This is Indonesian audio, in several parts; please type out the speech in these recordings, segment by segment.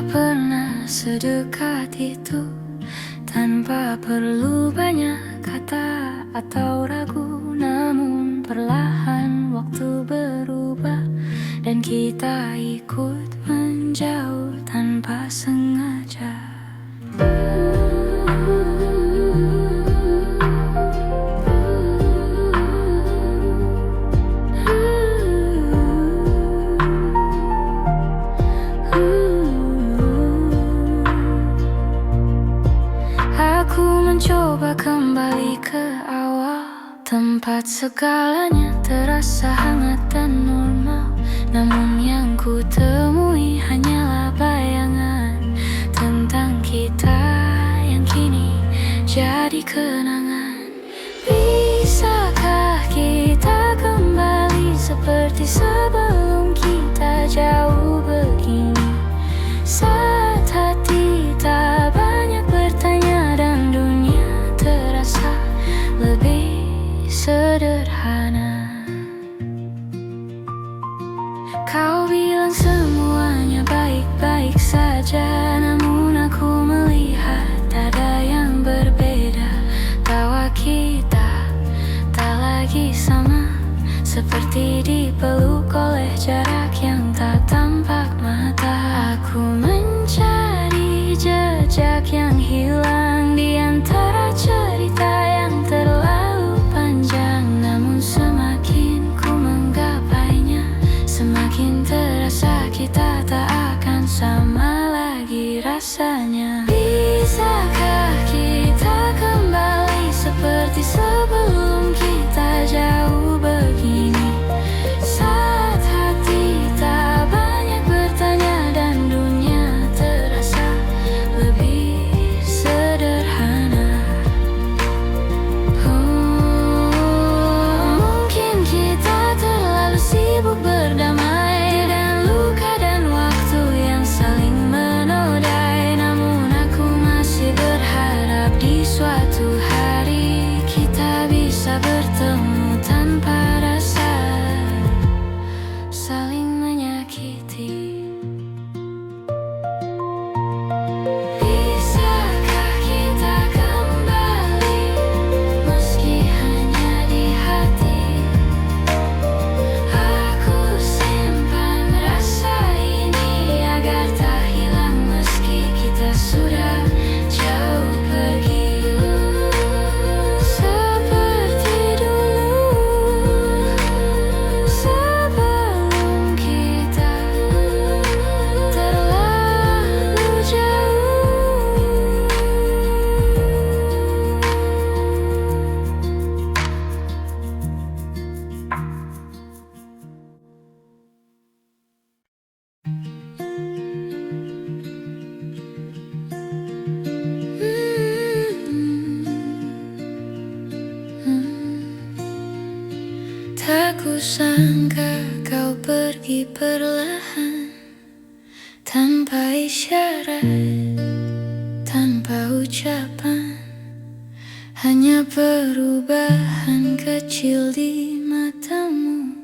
pernah sedekat itu, tanpa perlu banyak kata atau ragu. Namun perlahan waktu berubah dan kita ikut menjauh tanpa sengaja. Aku mencoba kembali ke awal, tempat segalanya terasa hangat dan normal. Namun yang ku temui hanyalah bayangan tentang kita yang kini jadi kenangan. Bisakah kita kembali seperti sebelum kita jauh begini? Saat hati tak banyak bertanya dan dunia terasa lebih sederhana. Kau bilang semuanya baik-baik saja, namun aku melihat ada yang berbeda. Tawa kita tak lagi sama, seperti dipeluk oleh jarak yang tak tampak mata. Aku mencari jejak yang hilang di antara cerita yang terlalu panjang. Namun semakin ku menggapainya, semakin terasa kita tak akan sama lagi rasanya. Bisakah kita kembali seperti sebelum kita jauh begini? Saat hati tak banyak bertanya dan dunia terasa lebih sederhana. Mungkin kita terlalu sibuk berdamai dengan luka dan waktu yang saling menodai. Namun aku masih berharap di suatu hari kita bisa bertemu tanpa rasa saling menyakiti. Bisakah kita kembali meski hanya di hati? Aku simpan rasa ini agar tak hilang meski kita sudah jauh pergi. Seperti dulu sebelum kita terlalu jauh. Tak kusangka kau pergi perlahan, tanpa isyarat, tanpa ucapan. Hanya perubahan kecil di matamu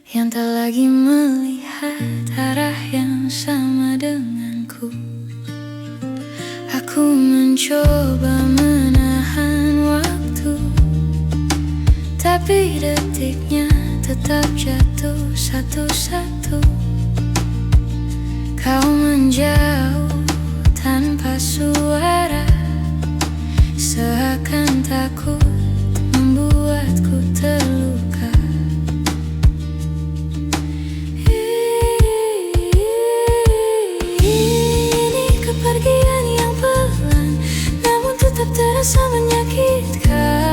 yang tak lagi melihat arah yang sama denganku. Aku mencoba menahan waktu, tapi detiknya tetap jatuh satu-satu. Kau menjauh tanpa suara, seakan takut membuatku terluka. Ini kepergian yang pelan, namun tetap terasa menyakitkan.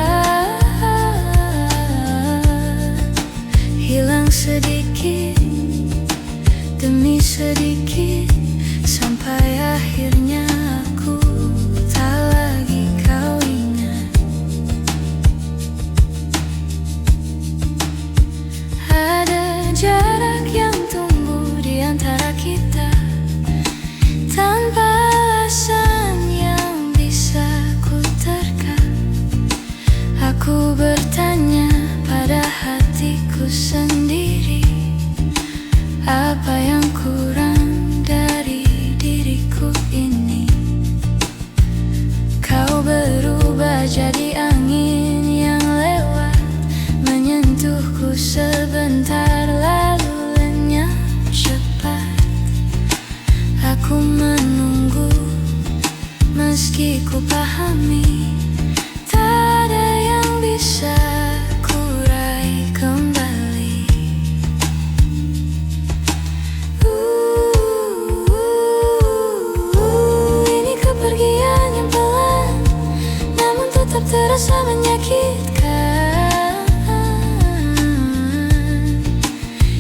Hilang sedikit demi sedikit, sampai akhirnya aku tak lagi kau ingat. Ada jarak yang tumbuh di antara kita, tanpa alasan yang bisa ku terka. Aku bertanya pada hatiku sendiri, apa yang kurang dari diri meski ku pahami, tak ada yang bisa ku raih kembali. Ini kepergian yang pelan, namun tetap terasa menyakitkan.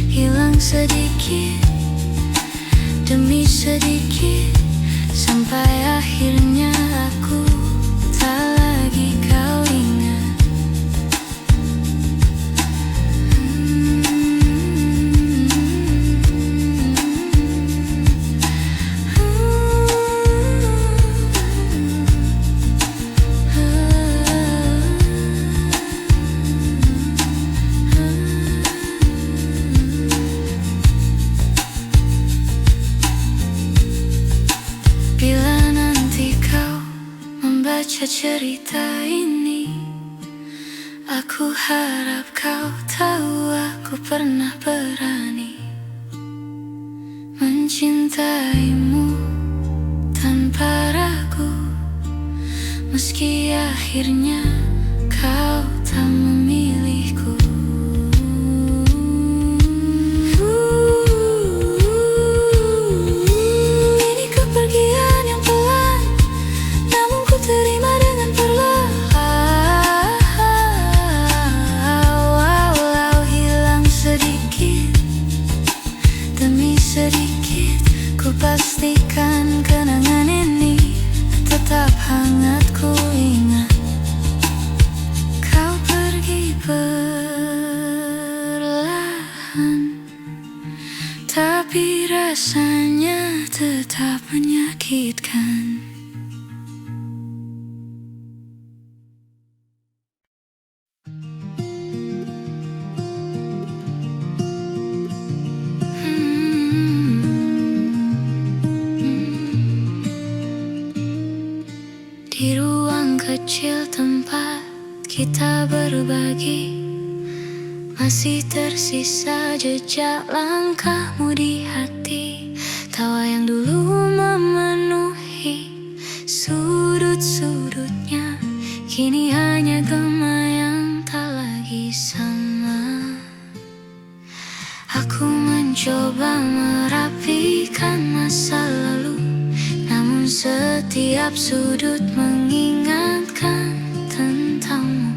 Hilang sedikit demi sedikit, sampai akhirnya aku tak lagi kau ingat. Bila nanti kau membaca cerita ini, aku harap kau tahu aku pernah berani mencintaimu tanpa ragu, meski akhirnya kau tak memilihku. Ini kepergian yang pelan, namun ku terima dengan perlahan. Walau hilang sedikit demi sedikit, ku pastikan kenangan ini tetap hangat ku ingat. Kau pergi perlahan, tapi rasanya tetap menyakitkan. Di ruang kecil tempat kita berbagi, masih tersisa jejak langkahmu di hati. Tawa yang dulu memenuhi sudut-sudutnya, kini hanya gema yang tak lagi sama. Aku mencoba merapikan masa lalu, namun setiap sudut mengingatkan tentangmu,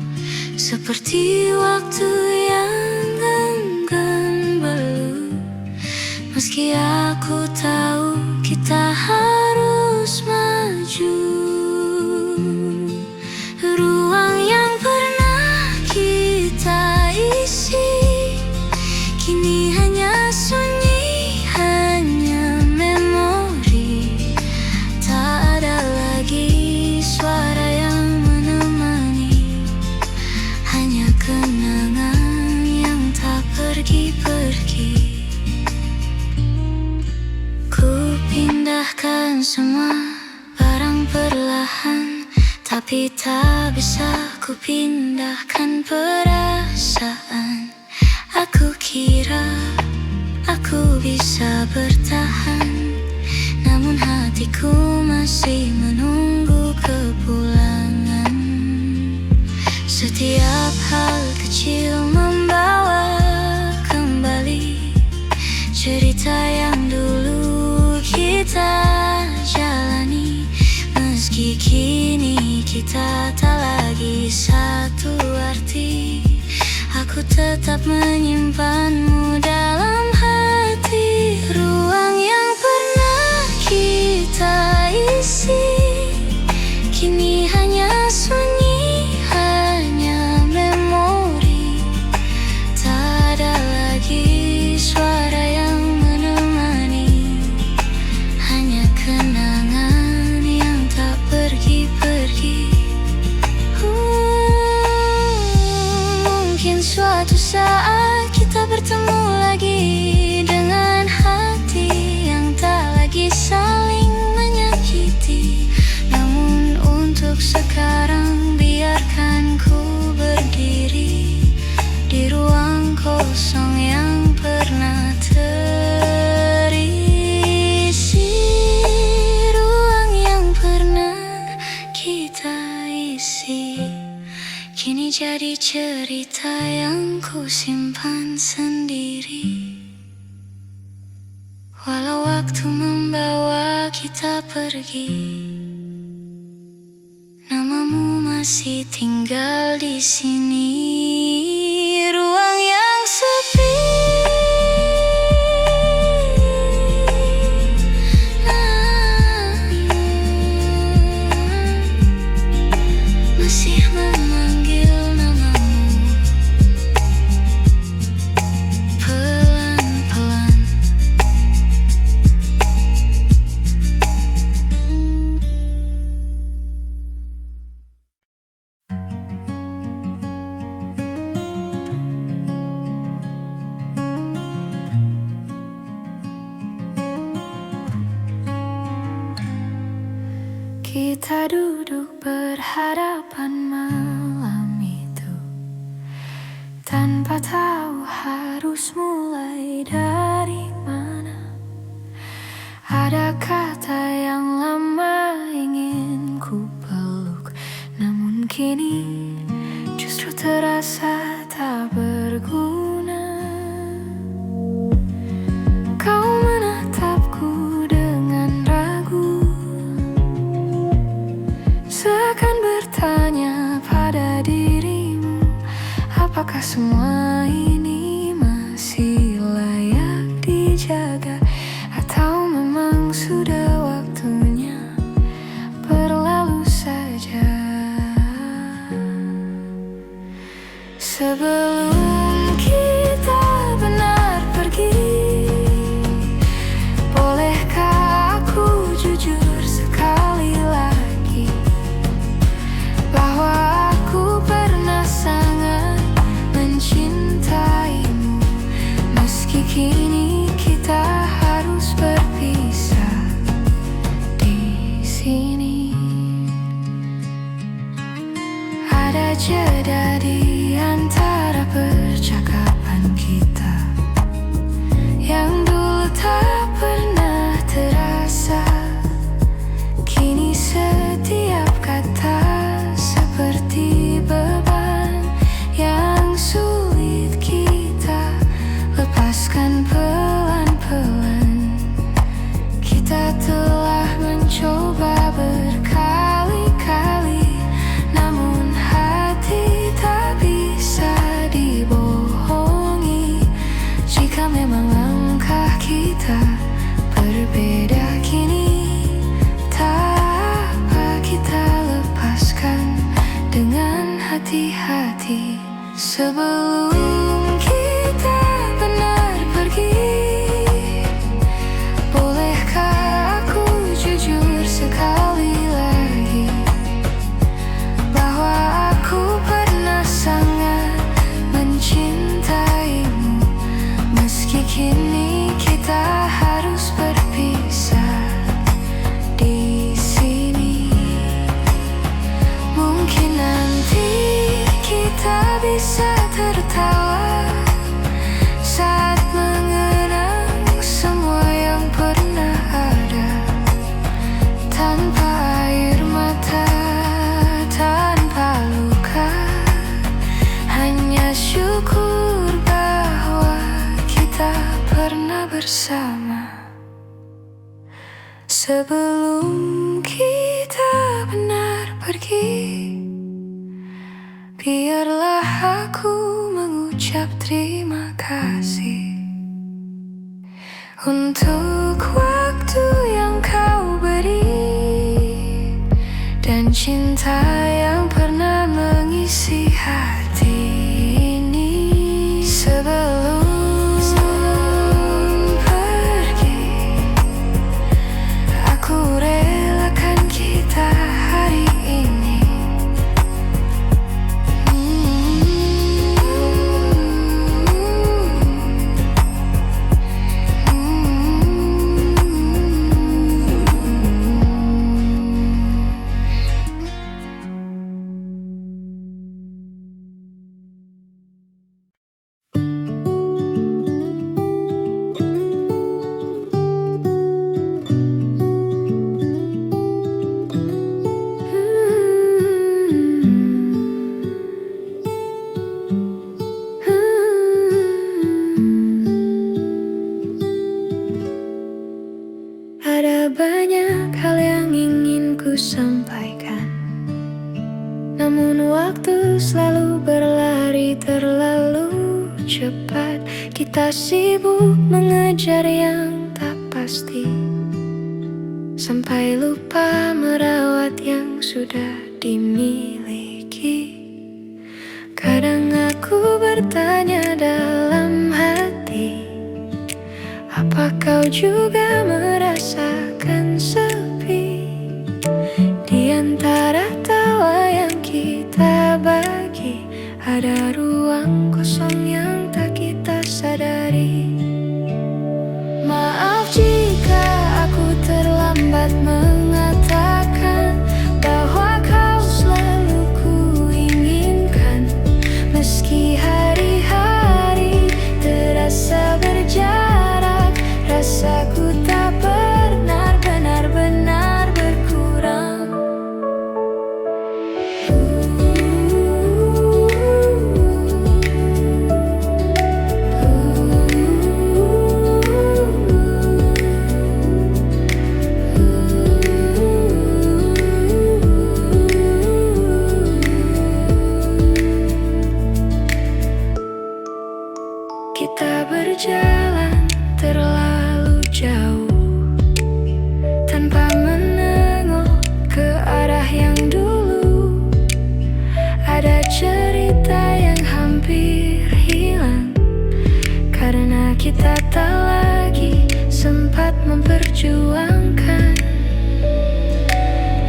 seperti waktu yang enggan berlalu. Meski aku tahu kita harus maju, ruang yang pernah kita isi kini hanya sunyi, hanya memori. Tak ada lagi suara yang menemani, hanya kenangan yang tak pergi-pergi. Ku pindahkan semua barang perlahan, tapi tak bisa ku pindahkan perasaan. Aku kira aku bisa bertahan, namun hatiku masih menunggu kepulangan. Setiap hal kecil membawa kembali cerita yang dulu kita jalani. Meski kini kita tak lagi satu arti, aku tetap menyimpanmu dalam hati. Ruang yang pernah kita isi kini hanya sunyi, hanya memori. Tak ada lagi suara yang menemani, hanya kenangan yang tak pergi-pergi. Mungkin suatu saat kita bertemu lagi. cerita yang ku simpan sendiri. Walau waktu membawa kita pergi, namamu masih tinggal di sini. Ruang yang sepi, masih memanggil namamu pelan-pelan. Kita duduk berhadapan malam itu, tanpa tahu harus mulai dari mana. Ada kata yang lama ingin ku peluk, namun kini justru terasa tak berguna. Kau menatapku dengan ragu, seakan bertanya pada dirimu, apakah semua ini masih layak dijaga, atau memang sudah waktunya berlalu saja. Sebelum kita benar pergi, bolehkah aku jujur sekali lagi bahwa aku pernah sangat mencintaimu, meski kini kita harus berpisah di sini. Ada jeda di antara percakapan kita yang dulu tak pernah terasa. Kini setiap kata seperti beban yang sulit kita lepaskan pelan-pelan. Kita telah mencoba berkali-kali, namun hati tak bisa dibohongi. Jika memang langkah kita berbeda kini, tak apa kita lepaskan dengan hati-hati. Sebelum kita benar pergi, bolehkah aku jujur sekali lagi bahwa aku pernah sangat mencintaimu, meski kini kita harus berpisah di sini. Mungkin nanti kita bisa tertawa saat mengenang semua yang pernah ada, tanpa air mata, tanpa luka, hanya syukur bahwa kita pernah bersama. Sebelum kita benar pergi, biarlah aku mengucap terima kasih untuk waktu yang kau beri dan cinta yang pernah mengisi hati ini. Sebelum pergi, aku relakan kita hari ini. Kita sibuk mengejar yang tak pasti, sampai lupa merawat yang sudah dimiliki. Kadang aku bertanya dalam hati, apa kau juga merasakan sepi? Di antara tawa yang kita bagi, ada ruang kosong yang tak kita sadari. Maaf jika aku terlambat mengatakan bahwa kau selalu kuinginkan. Meski hari-hari terasa berjarak, rasaku tak pernah benar-benar berkurang. Kita berjalan terlalu jauh tanpa menengok ke arah yang dulu. Ada cerita yang hampir hilang karena kita tak lagi sempat memperjuangkan.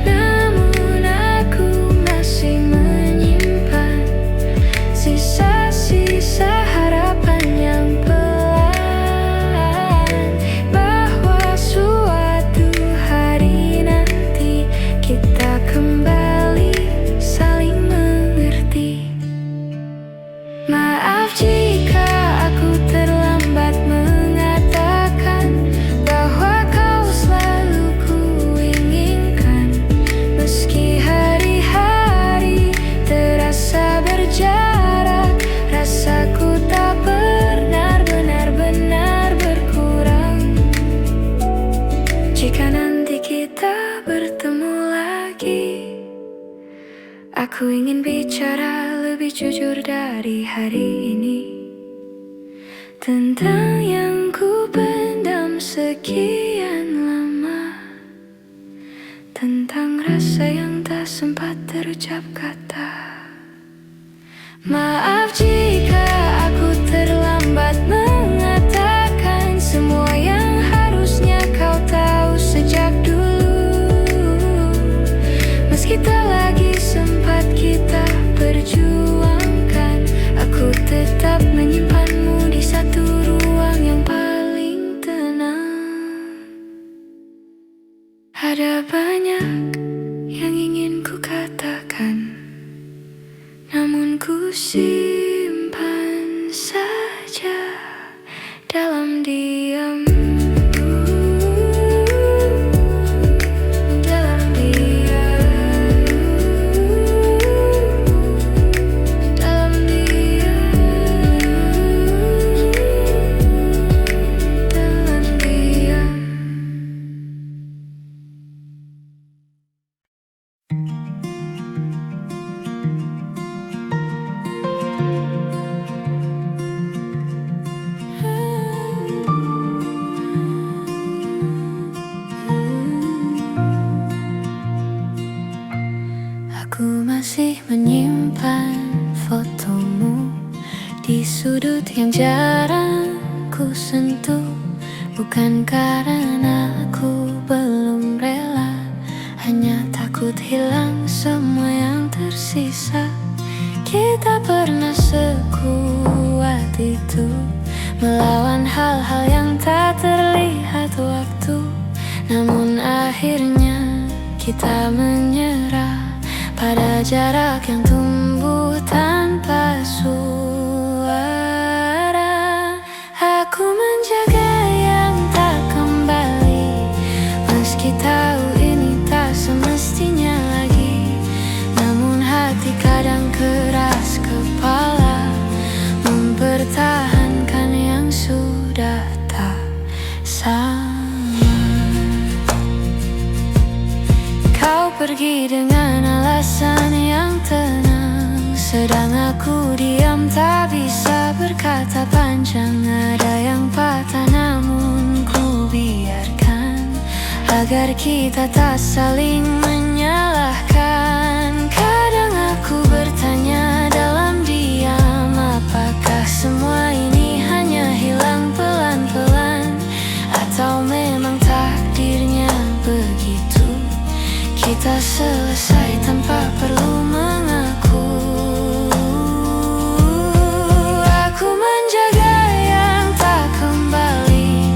Namun aku masih menyimpan sisa-sisa harapan yang pelan, bahwa suatu hari nanti kita kembali saling mengerti. Maaf jika aku terlambat mengatakan bahwa kau selalu kuinginkan. Meski hari-hari terasa berjarak, rasaku tak pernah benar-benar berkurang. Jika nanti kita bertemu lagi, aku ingin bicara lebih jujur dari hari ini, tentang yang ku pendam sekian lama, tentang rasa yang tak sempat terucap kata. Maaf jika aku terlambat mengatakan semua yang harusnya kau tahu sejak dulu. Meski tak lagi sempat kita perjuangkan, aku tetap menyimpanmu di satu ruang yang paling tenang. Ada banyak yang ingin ku katakan, namun ku simpan saja dalam diam. Dalam diam. Dalam diam. Dalam diam. Aku masih menyimpan fotomu di sudut yang jarang ku sentuh. Bukan karena aku belum rela, hanya takut hilang semua yang tersisa. Kita pernah sekuat itu melawan hal-hal yang tak terlihat waktu. Namun akhirnya kita menyerah pada jarak yang tumbuh tanpa suara. Aku menjaga yang tak kembali, meski tahu ini tak semestinya lagi. Namun hati kadang keras kepala, mempertahankan yang sudah tak sama. Kau pergi dengan alasan yang tenang, sedang aku diam tak bisa berkata panjang. panjang, ada yang patah namun ku biarkan, agar kita tak saling menyalahkan. Kadang aku bertanya dalam diam, apakah semua ini hanya hilang pelan-pelan, atau memang takdirnya begitu, kita selesai tanpa perlu mengaku. Aku menjaga yang tak kembali,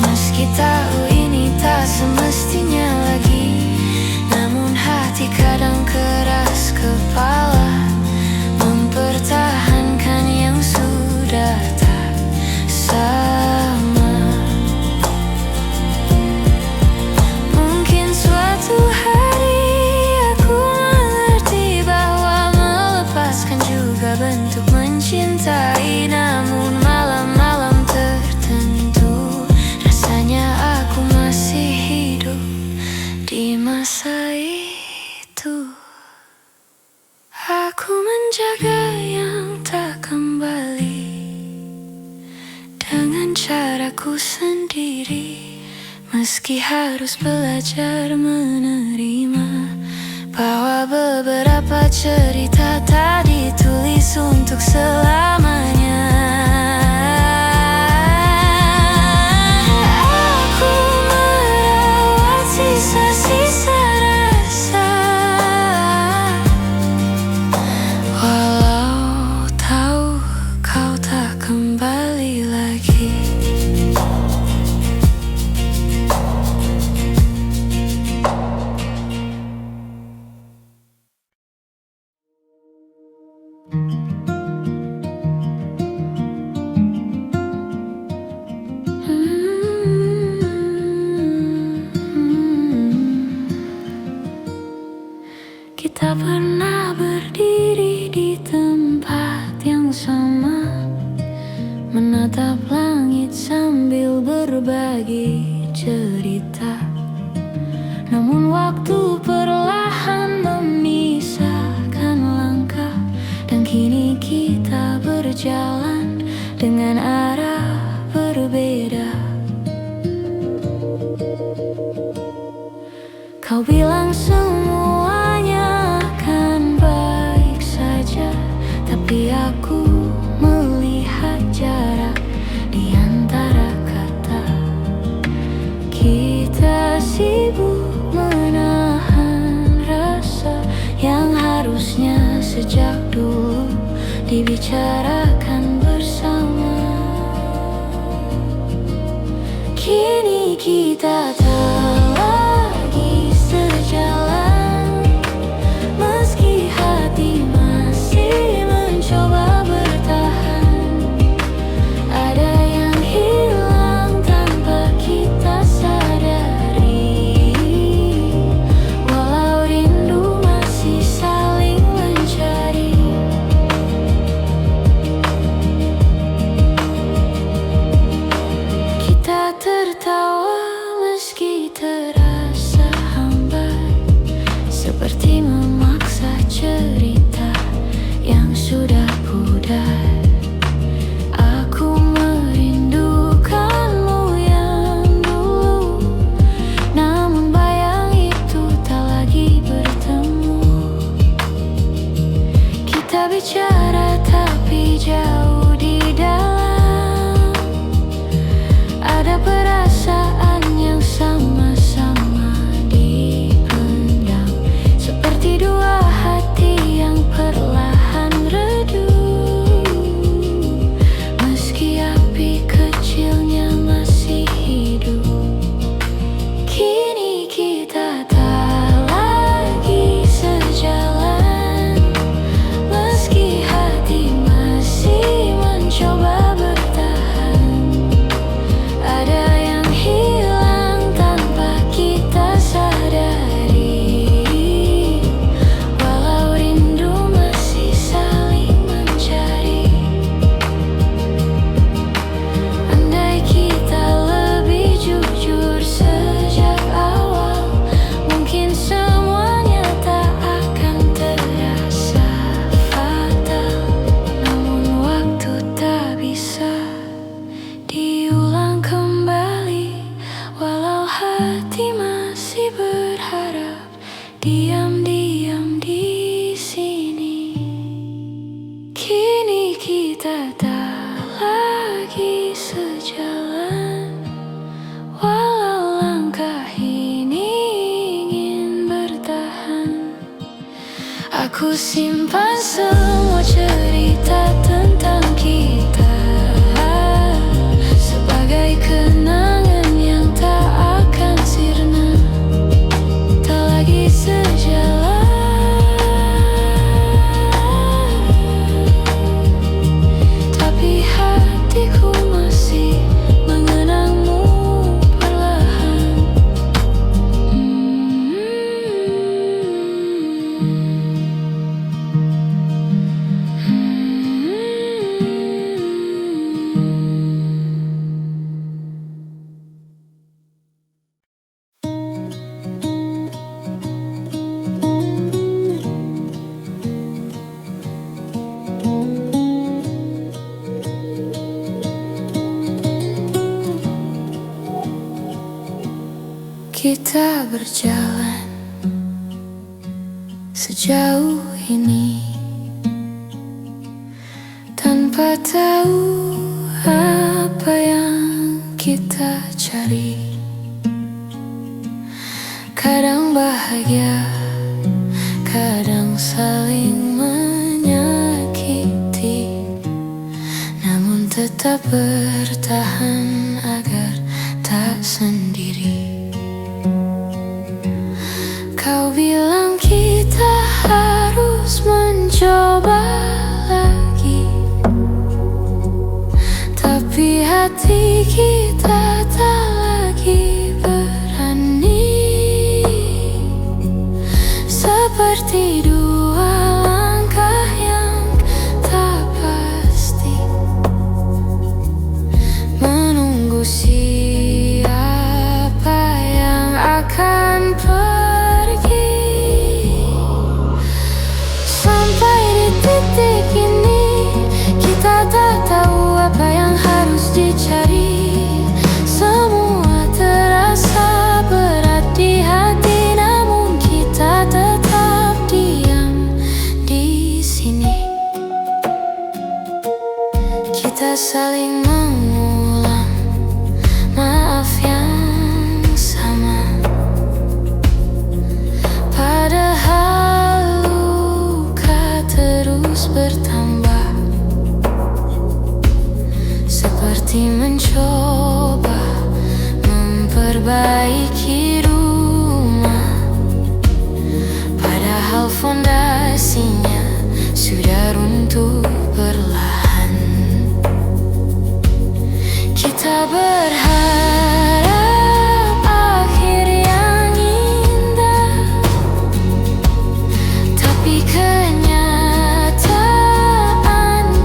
meski tahu ini tak semestinya lagi. Namun hati kadang keras kepala, mempertahankan yang sudah tak sama. Mungkin suatu hari aku mengerti bahwa melepaskan juga bentuk mencintai. Namun malam-malam tertentu rasanya aku masih hidup di masa itu. Aku menjaga yang tak kembali dengan caraku sendiri, meski harus belajar menerima bahwa beberapa cerita tak ditulis untuk selamanya. Aku merawat sisa-sisa rasa, walau tahu kau tak kembali lagi. Kita pernah berdiri di tempat yang sama, menatap langit sambil berbagi cerita. Namun waktu perlahan memisahkan langkah, dan kini kita berjalan dengan arah berbeda. Kau bilang semuanya akan baik saja, tapi aku melihat jarak di antara kata. Kita sibuk menahan rasa yang harusnya sejak dulu dibicarakan bersama. Kini kita tak lagi sejalan, meski hati masih mencoba bertahan. Ada yang hilang tanpa kita sadari, walau rindu masih saling mencari. Kita tertawa Ku simpan semua cerita tentang kita sebagai kenangan yang tak akan sirna, tak lagi sejalan. Tapi hatiku masih mengenangmu perlahan. Kita berjalan sejauh ini tanpa tahu apa yang kita cari. Kadang bahagia, kadang saling menyakiti, namun tetap bertahan agar tak sendiri. Kau bilang kita harus mencoba lagi, tapi hati kita tak lagi berani. Seperti dua langkah yang tak pasti, menunggu siapa yang akan pergi. Sampai di titik ini, kita tak tahu apa yang harus dicari. Semua terasa berat di hati, namun kita tetap diam di sini. Kita saling mengulang maaf yang sama, padahal luka terus bertambah. Seperti mencoba memperbaiki rumah, padahal fondasinya sudah runtuh perlahan. Kita berharap akhir yang indah, tapi kenyataan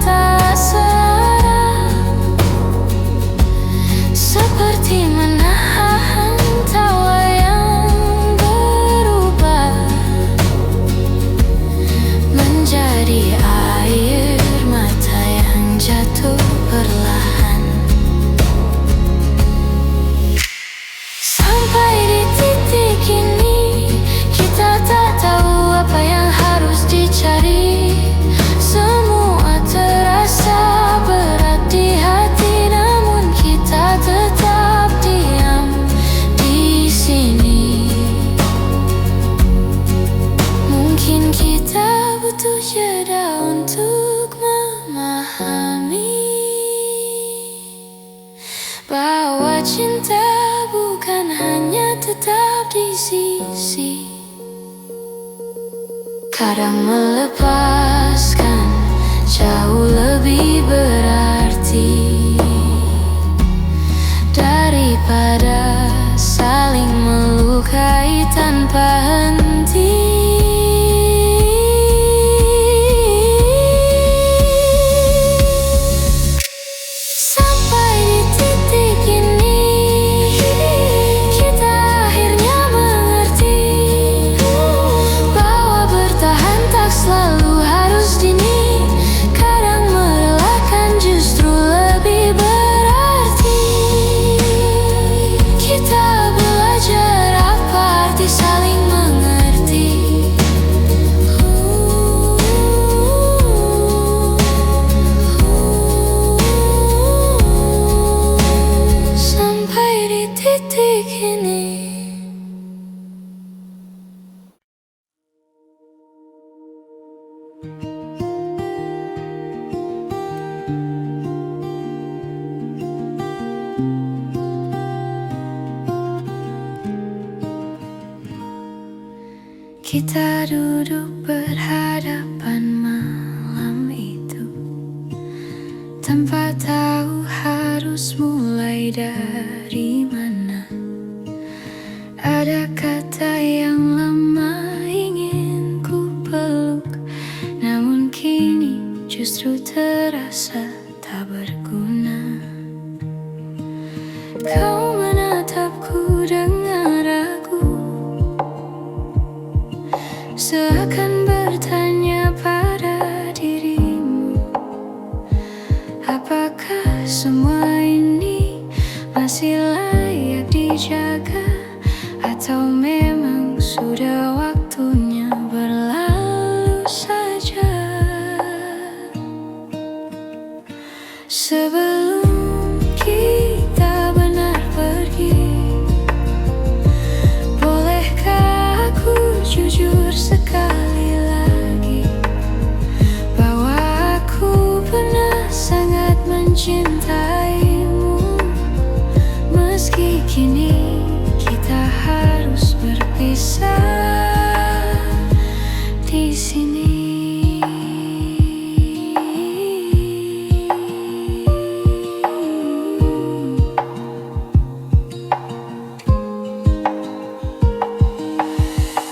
tak serem. Seperti menahan tawa yang berubah menjadi air mata yang jatuh perlahan. Sampai di titik ini, kita tak tahu apa yang harus dicari. Semua terasa berat di hati, namun kita tetap diam di sini. Mungkin kita butuh jeda untuk memahami bahwa cinta bukan hanya tetap di sisi. Kadang melepaskan jauh lebih berarti daripada saling melukai tanpa henti. Sampai di titik ini, kita akhirnya mengerti bahwa bertahan tak selalu harus dini. Kadang merelakan justru lebih berarti. Kita belajar apa arti saling mengerti. Sampai di titik ini. Kita duduk berhadapan malam itu, tanpa tahu harus mulai dari mana. Ada kata yang lama ingin ku peluk, namun kini justru terasa tak berguna. Kau menatapku dengan ragu, seakan bertanya pada dirimu, apakah semua ini masih layak dijaga, atau memang sudah waktunya berlalu saja. Sebelum kita benar pergi, bolehkah aku jujur sekali lagi bahwa aku pernah sangat mencintaimu, meski kini kita harus berpisah di sini.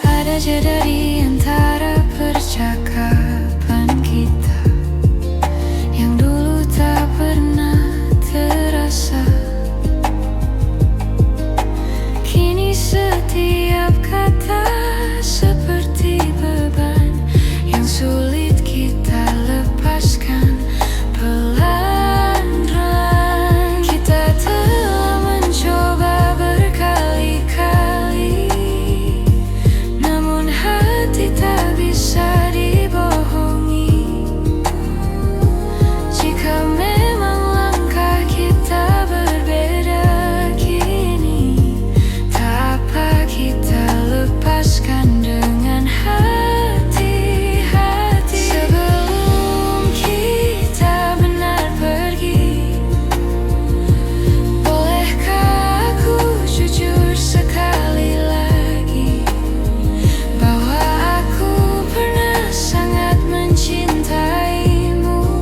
Ada jeda di antara percakapan kita yang dulu tak pernah terasa. Kini setiap kata seperti beban yang sulit kita lepaskan pelan-pelan. Kita telah mencoba berkali-kali, namun hati tak bisa dibohongi. Jika memang langkah kita berbeda kini, tak apa kita lepaskan dengan hati-hati. Sebelum kita benar pergi, bolehkah aku jujur sekali lagi bahwa aku pernah sangat mencintaimu,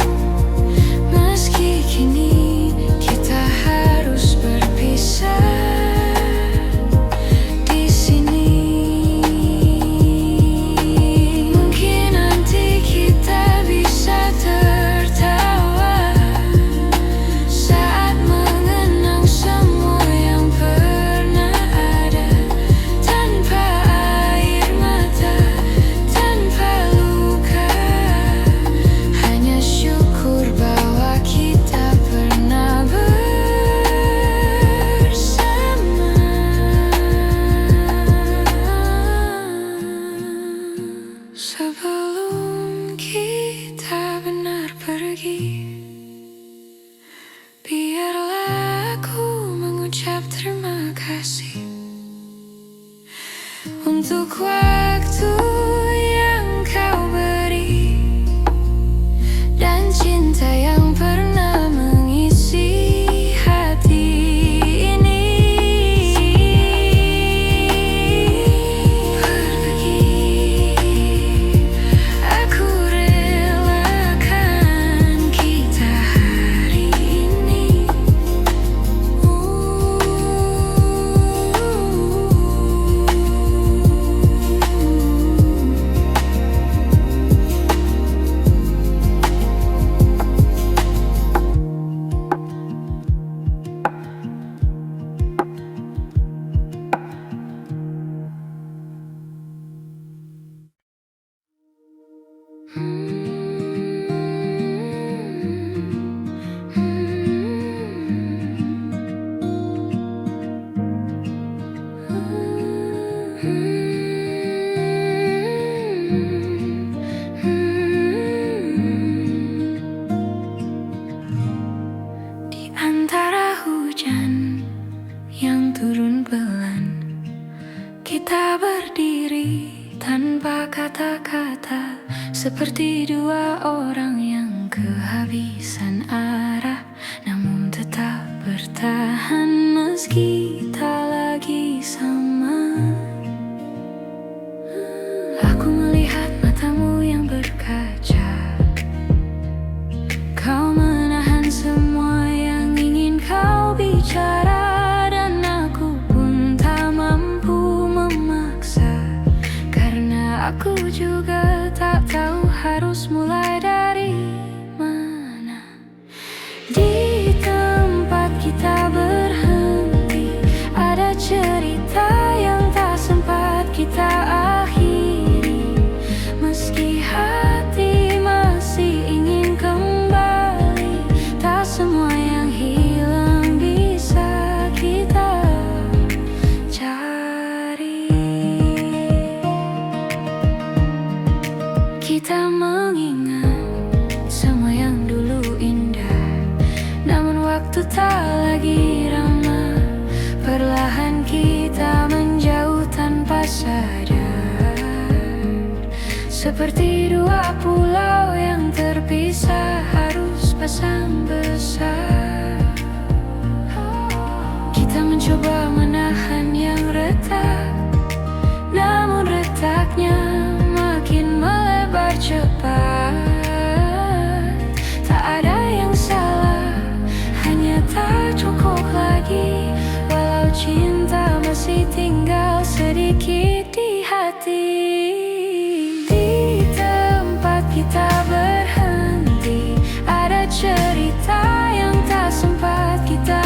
meski kini kita harus berpisah di sini. Mungkin nanti kita bisa tertawa saat mengenang semua yang pernah ada, tanpa air mata, tanpa luka. Hanya syukur bahwa kita pernah bersama. Sebelum kita benar pergi, biarlah aku mengucap terima kasih untuk waktu yang kau beri dan cinta yang pernah mengisi hati ini. Pergi, aku relakan kita hari ini. Di antara hujan yang turun pelan, kita berdiri tanpa kata-kata, seperti dua orang yang kehabisan arah, namun tetap bertahan meski tak lagi sama. juga tak tahu harus mulai dari mana. Di tempat kita berhenti, ada cerita yang tak sempat kita akhiri. Meski hati masih ingin kembali, tak semua yang hilang bisa kita cari. Kita mengingat semua yang dulu indah, namun waktu tak lagi ramah. Perlahan kita menjauh tanpa sadar, seperti dua pulau yang terpisah harus pasang besar. Kita mencoba menahan yang retak, namun retaknya makin melebar cepat. Tak ada yang salah, hanya tak cukup lagi. Walau cinta masih tinggal sedikit di hati. Di tempat kita berhenti, ada cerita yang tak sempat kita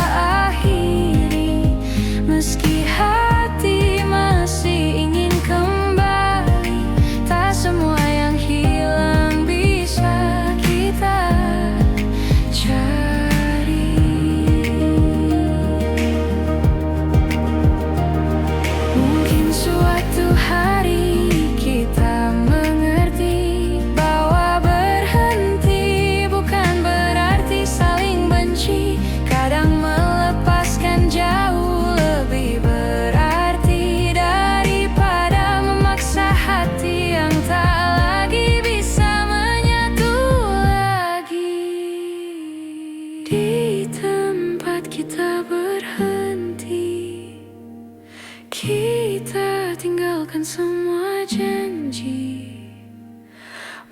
akhiri. Meski hati masih ingin kembali, tak semua yang hilang bisa kita cari. Mungkin suatu hari kita mengerti bahwa berhenti bukan berarti saling benci. Kadang melepaskan jauh lebih berarti daripada memaksa hati yang tak lagi bisa menyatu lagi. Di tempat kita berhenti, kita tinggalkan semua janji.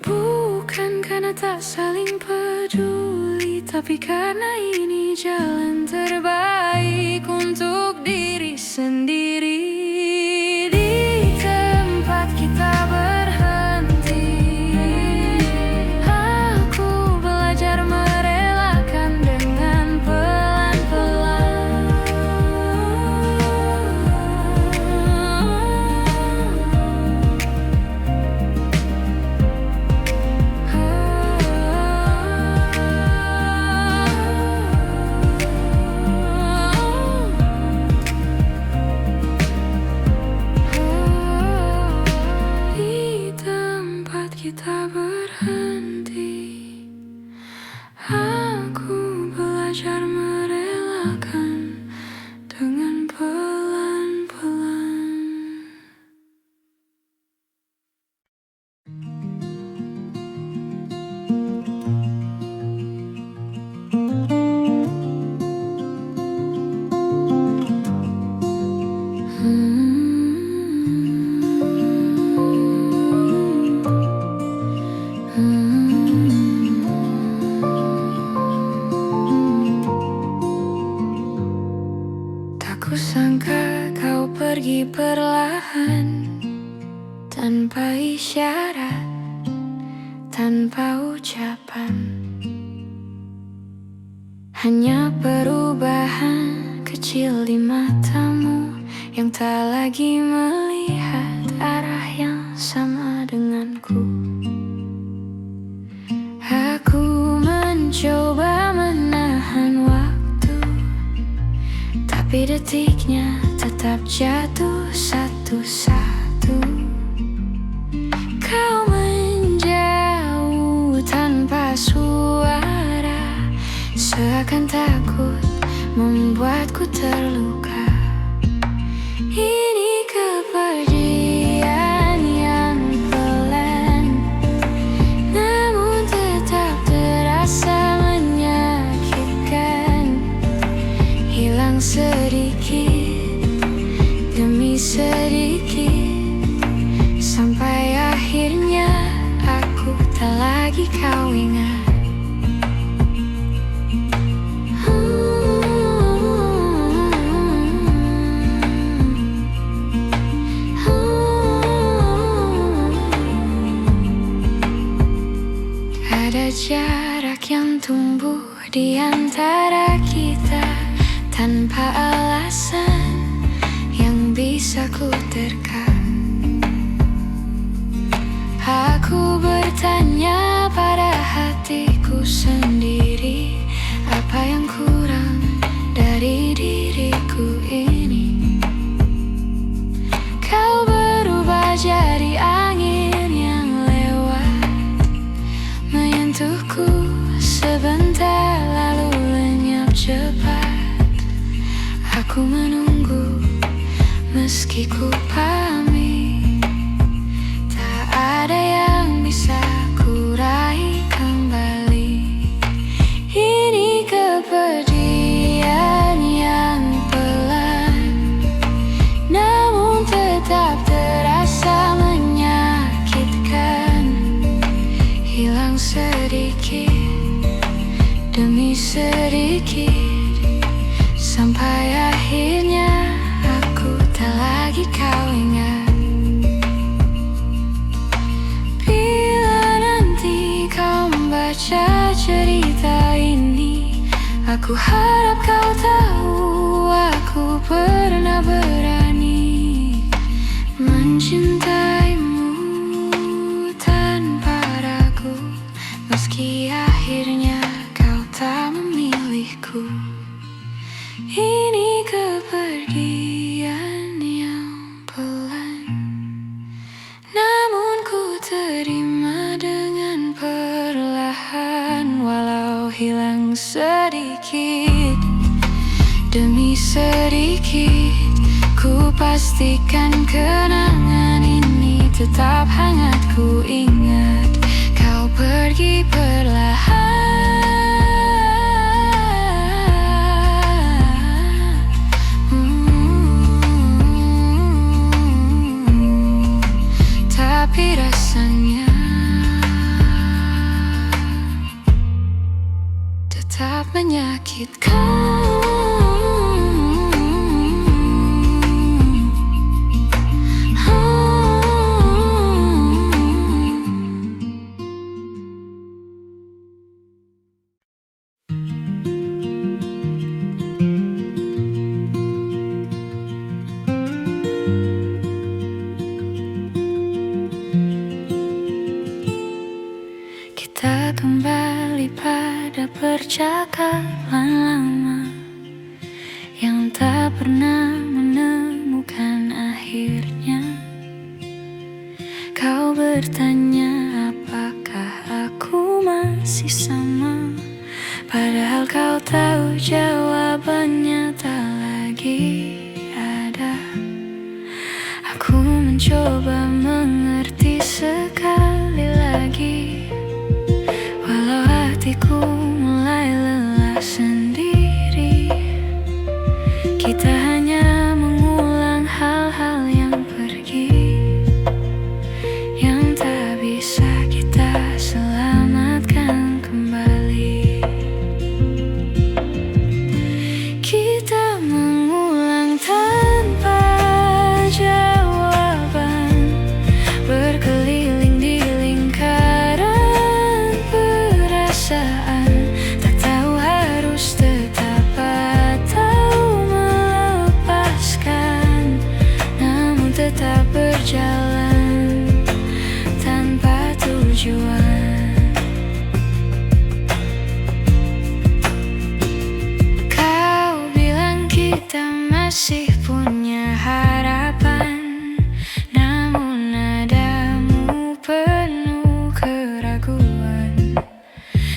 Bukan karena tak saling peduli, tapi karena ini jalan terbaik untuk diri sendiri. Di tempat kita berhenti, aku belajar merelakan dengan pelan-pelan. Di tempat kita berhenti, aku belajar merelakan dengan pelan-pelan. Tak kusangka kau pergi perlahan, tanpa isyarat, tanpa ucapan. Hanya perubahan kecil di matamu yang tak lagi melihat arah yang sama denganku. Aku mencoba menahan waktu, tapi detiknya tetap jatuh satu-satu. Kau menjauh tanpa suara, seakan takut membuatku terluka. Ini kepergian yang pelan, namun tetap terasa menyakitkan. Hilang sedikit demi sedikit, sampai akhirnya aku tak lagi kau ingat. di antara kita tanpa alasan yang bisa ku terka. Aku bertanya pada hatiku sendiri, apa yang kurang dari diriku ini? Kau berubah jadi angin yang lewat, menyentuhku sebentar lalu lenyap cepat. Aku menunggu meski ku pamit, tak ada yang bisa ku raih kembali. Ini kepergian yang pelan, namun tetap terasa menyakitkan. Hilang sedikit demi sedikit, sampai akhirnya aku tak lagi kau ingat. Bila nanti kau membaca cerita ini, aku harap kau tahu aku pernah berani mencintaimu tanpa ragu, meski akhirnya kau tak memilihku. Ini kepergian yang pelan, namun ku terima dengan perlahan. Walau hilang sedikit demi sedikit, ku pastikan kenangan ini tetap hangat. Ku ingat kau pergi perlahan, tapi rasanya tetap menyakitkan. Kita kembali pada percakapan lama yang tak pernah menemukan akhirnya. Kau bertanya apakah aku masih sama, padahal kau tahu jawabannya tak lagi ada. Aku mencoba mengerti sekali lagi, walau hatiku mulai lelah sendiri. Kita hanya mengulang hal-hal yang pergi, yang tak bisa kita selamatkan kembali. Kita mengulang tanpa jawaban, berkeliling di lingkaran perasaan. Tak tahu harus tetap atau melepaskan, namun tetap berjalan tanpa tujuan. Kau bilang kita masih punya harapan, namun nadamu penuh keraguan,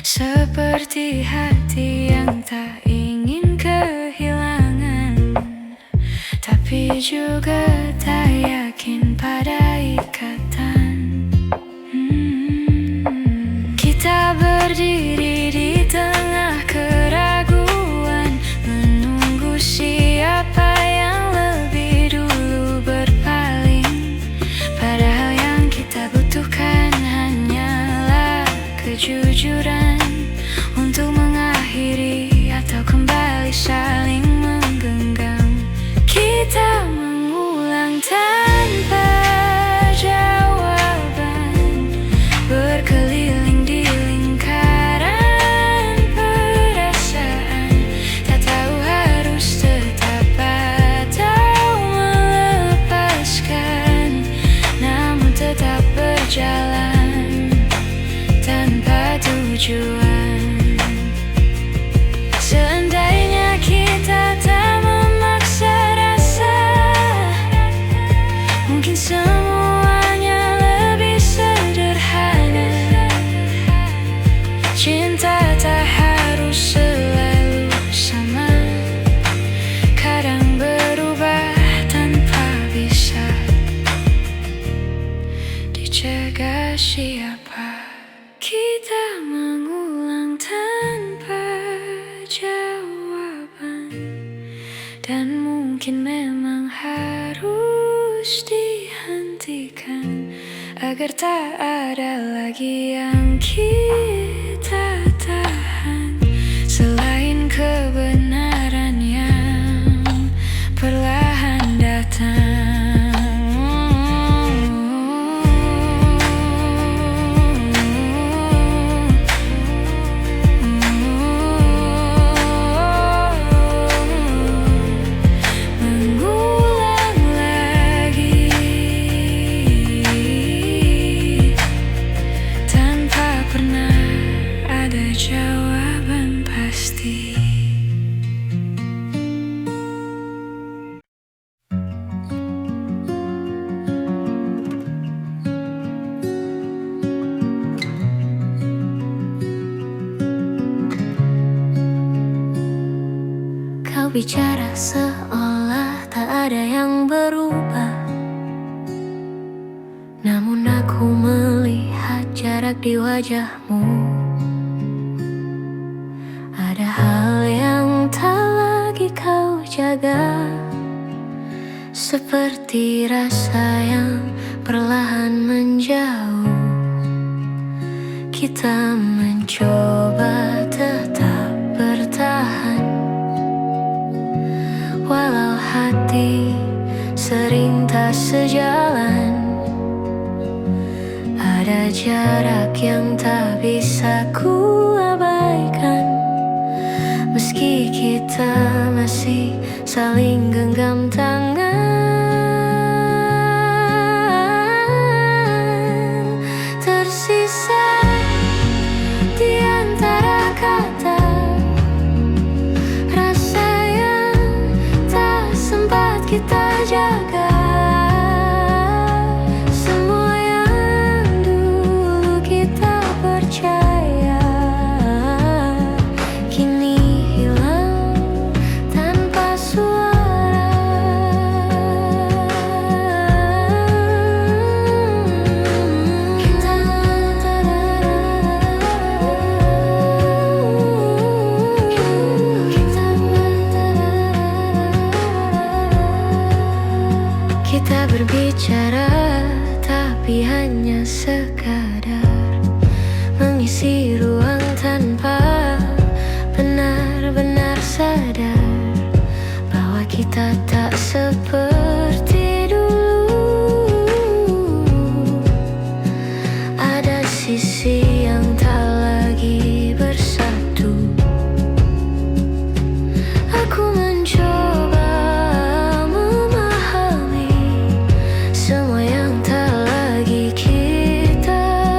seperti hati yang tak ingin kehilangan, tapi juga tak yakin pada ikatan. Kita berdiri di tengah keraguan, menunggu siapa yang lebih dulu berpaling. Padahal yang kita butuhkan hanyalah kejujuran untuk mengakhiri atau kembali saling menggenggam. Kita mengulang tanpa jawaban, berkeliling di lingkaran siapa. Kita mengulang tanpa jawaban, dan mungkin memang harus dihentikan agar tak ada lagi yang kita tahan selain kebenaran yang perlahan datang. Jawaban pasti. Kau bicara seolah tak ada yang berubah, namun aku melihat jarak di wajahmu. Ada hal yang tak lagi kau jaga, seperti rasa yang perlahan menjauh. Kita mencoba tetap bertahan, walau hati sering tak sejalan. Ada jarak yang tak bisa ku abaikan, meski kita masih saling genggam tangan. Tersisa di antara kata, rasa yang tak sempat kita jaga. Semua yang dulu kita percaya kini hilang tanpa suara. Kita berbicara, tapi hanya sekadar mengisi ruang tanpa benar-benar sadar bahwa kita tak seperti dulu. Ada sisi yang tak lagi bersatu. Aku mencoba memahami semua yang tak lagi kita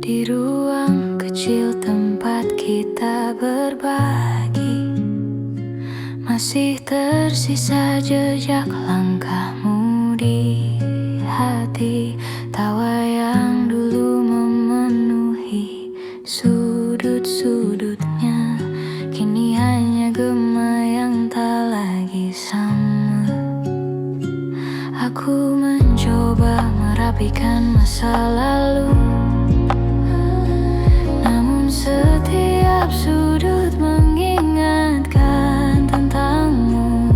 Di ruang kecil tempat kita berbagi, masih tersisa jejak langkahmu di hati. Tawa yang dulu memenuhi sudut-sudutnya, kini hanya gema yang tak lagi sama. Aku mencoba merapikan masa lalu, namun setiap sudut mengingatkan tentangmu,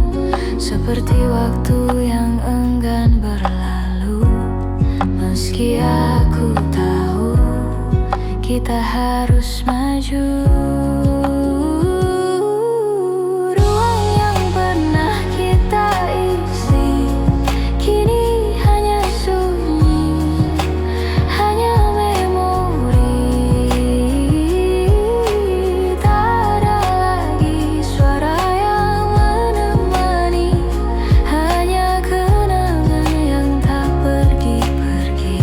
seperti waktu yang enggan berlalu. Meski aku tahu kita harus maju. Ruang yang pernah kita isi kini hanya sunyi, hanya memori. Tak ada lagi suara yang menemani, hanya kenangan yang tak pergi-pergi.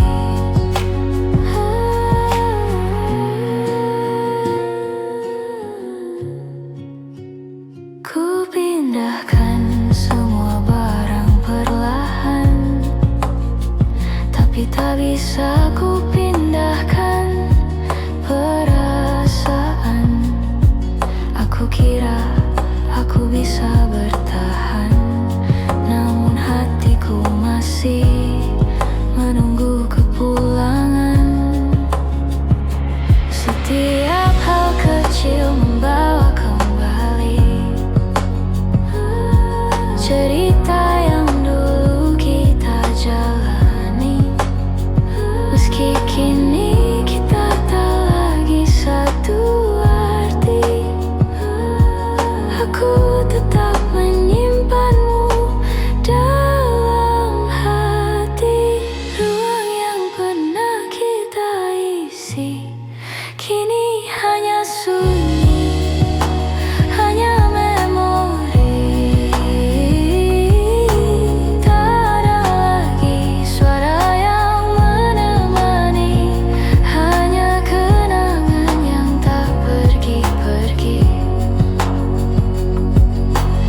Ku pindahkan semua barang perlahan, tapi tak bisa ku pindahkan perasaan. Aku kira aku bisa bertahan, namun hatiku masih menunggu kepulangan. Setiap hal kecil membawa kembali cerita yang dulu kita jalani. Meski kini kita tak lagi satu arti, aku tetap menyimpanmu dalam hati. Ruang yang pernah kita isi kini hanya sunyi, hanya memori. Tak ada lagi suara yang menemani, hanya kenangan yang tak pergi-pergi.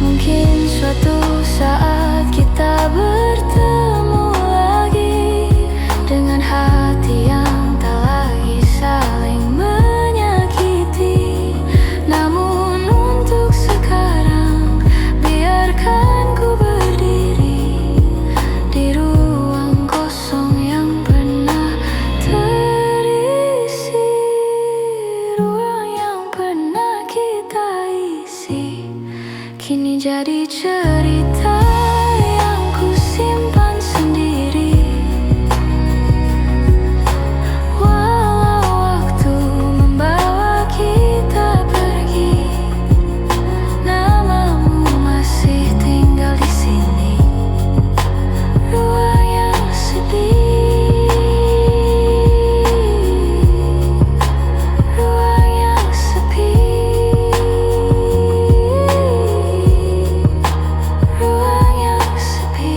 Mungkin suatu saat kita bertemu lagi, dengan hati yang tak lagi saling menyakiti. Namun untuk sekarang, biarkan ku berdiri di ruang kosong yang pernah terisi. Ruang yang pernah kita isi kini jadi cerita yang ku simpan sendiri. Walau waktu membawa kita pergi, namamu masih tinggal di sini. Ruang yang sepi, ruang yang sepi, ruang yang sepi.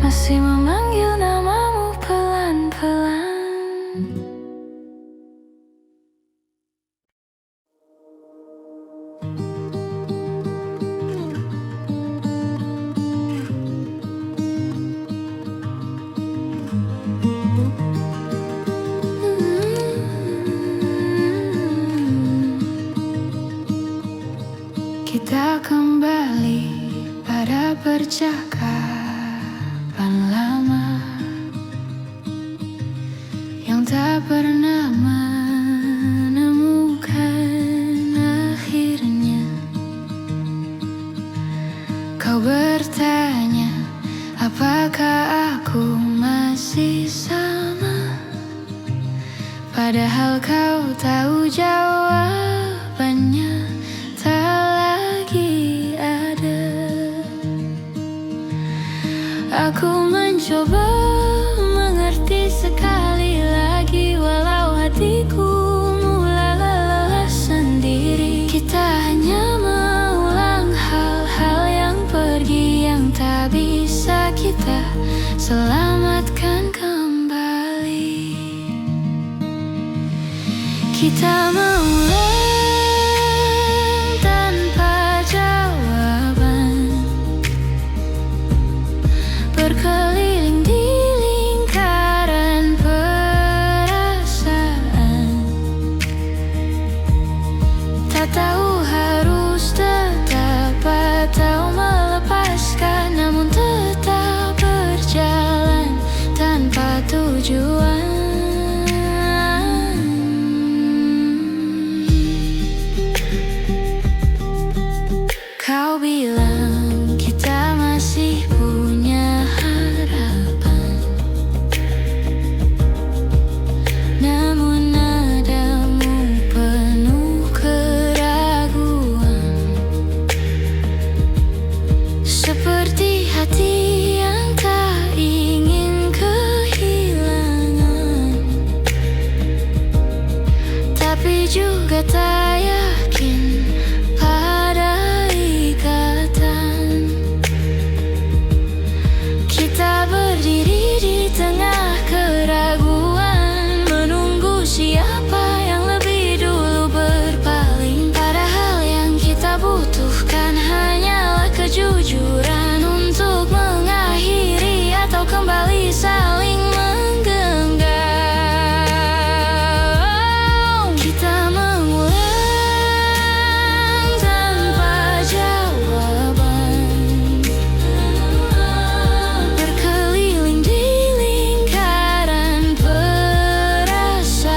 Masih memanggil namamu pelan-pelan. Kita kembali pada percakapan lama yang tak pernah menemukan akhirnya. Kau bertanya, apakah aku masih sama? Padahal kau tahu jawabannya tak lagi ada. Aku mencoba mengerti sekali lagi, walau hatiku mulai lelah sendiri. Kita hanya mengulang hal-hal yang pergi, yang tak bisa kita selamatkan kembali. Kita mengulang tanpa jawaban, berkeliling di lingkaran perasaan. Tak tahu harus tetap atau melepaskan, namun tetap berjalan tanpa tujuan. Kau bilang kita masih punya harapan, namun nadamu penuh keraguan, seperti hati yang tak ingin kehilangan, tapi juga tak yakin pada ikatan. Kita berdiri di tengah keraguan, menunggu siapa yang lebih dulu berpaling. Padahal yang kita butuhkan hanyalah kejujuran untuk mengakhiri atau kembali saling menggenggam. Kita mengulang tanpa jawaban, berkeliling di lingkaran perasaan.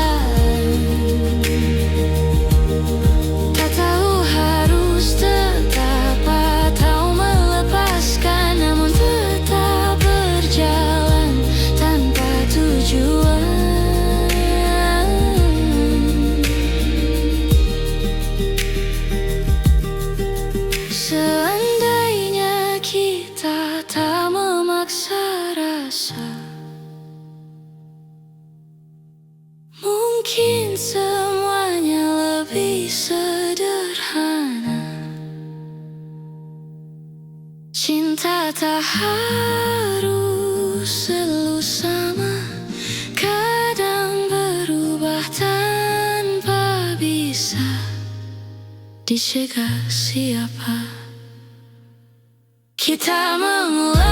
Tak tahu harus tetap atau melepaskan, namun tetap berjalan tanpa tujuan. Seandainya kita tak memaksa rasa, mungkin semuanya lebih sederhana. Cinta tak harus selalu sama, kadang berubah tanpa bisa dicegah siapa. Kita mengulang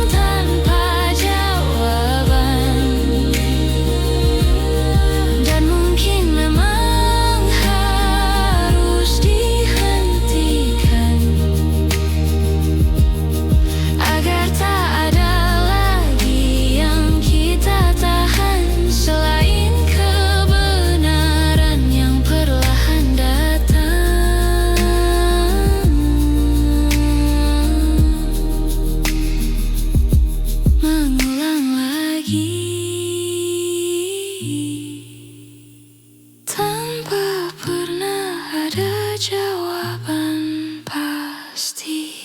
tanpa jawaban, dan mungkin memang harus dihentikan, agar tak ada lagi yang kita tahan selain kebenaran yang perlahan datang. Mengulang lagi tanpa pernah ada jawaban pasti.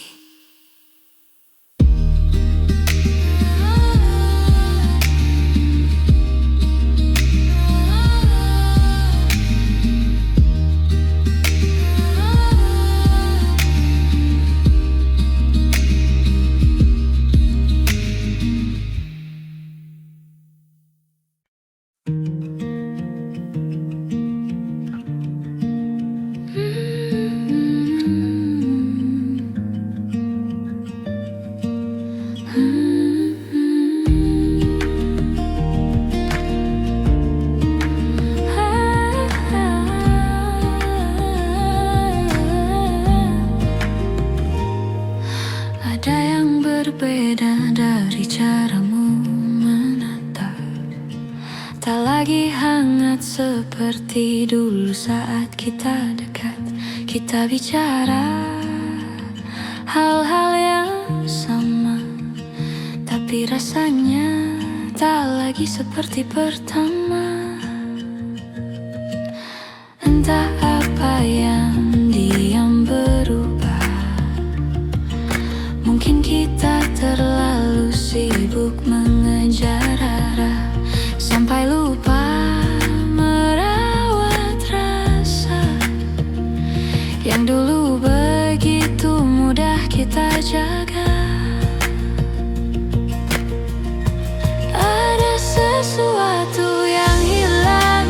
Ada yang berbeda dari caramu menatap, tak lagi hangat seperti dulu saat kita dekat. Kita bicara hal-hal yang sama, tapi rasanya tak lagi seperti pertama. Entah apa yang diam berubah, mungkin kita terlalu sibuk mengejar arah, sampai lupa merawat rasa yang dulu begitu mudah kita jaga. Ada sesuatu yang hilang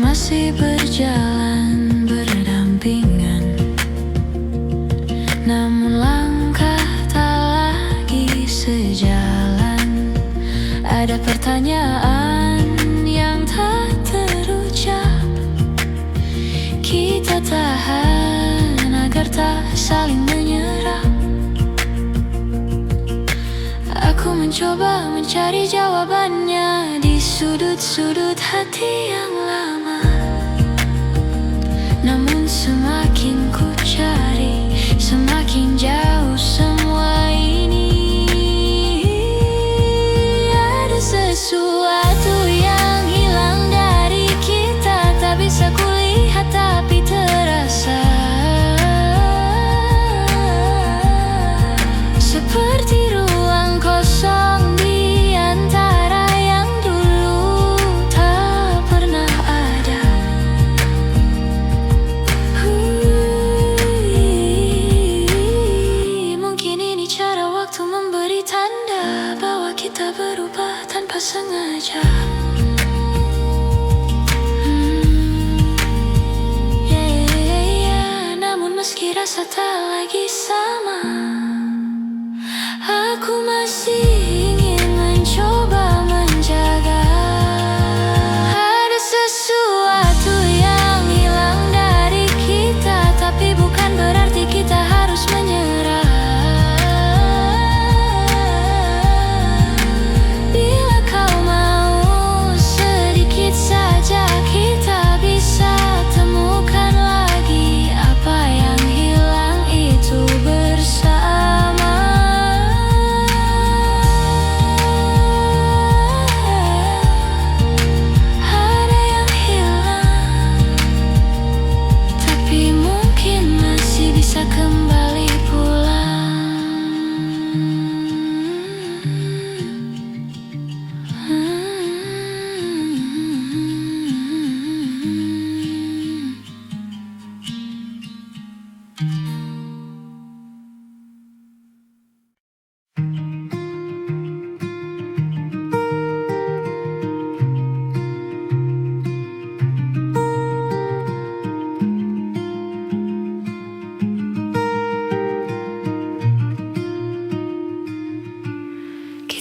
masih berjalan berdampingan, namun langkah tak lagi sejalan. Ada pertanyaan yang tak terucap, kita tahan agar tak saling menyerah. Aku mencoba mencari jawabannya di sudut-sudut hati yang lama, namun semakin ku cari, semakin jauh semua ini. Ada sesuatu yang hilang dari kita, tak bisa kulihat tapi terasa, seperti ruang kosong di antara yang dulu tak pernah ada. Mungkin ini cara waktu memberi tanda bahwa kita berubah tanpa sengaja. Namun meski rasa tak lagi sama, aku masih ingin mencoba menjaga. Ada sesuatu yang hilang dari kita, tapi bukan berarti kita harus menyerah. Bila kau mau sedikit saja, kita bisa temukan lagi apa yang hilang itu bersama. Ada yang hilang, tapi mungkin masih bisa kembali pulang.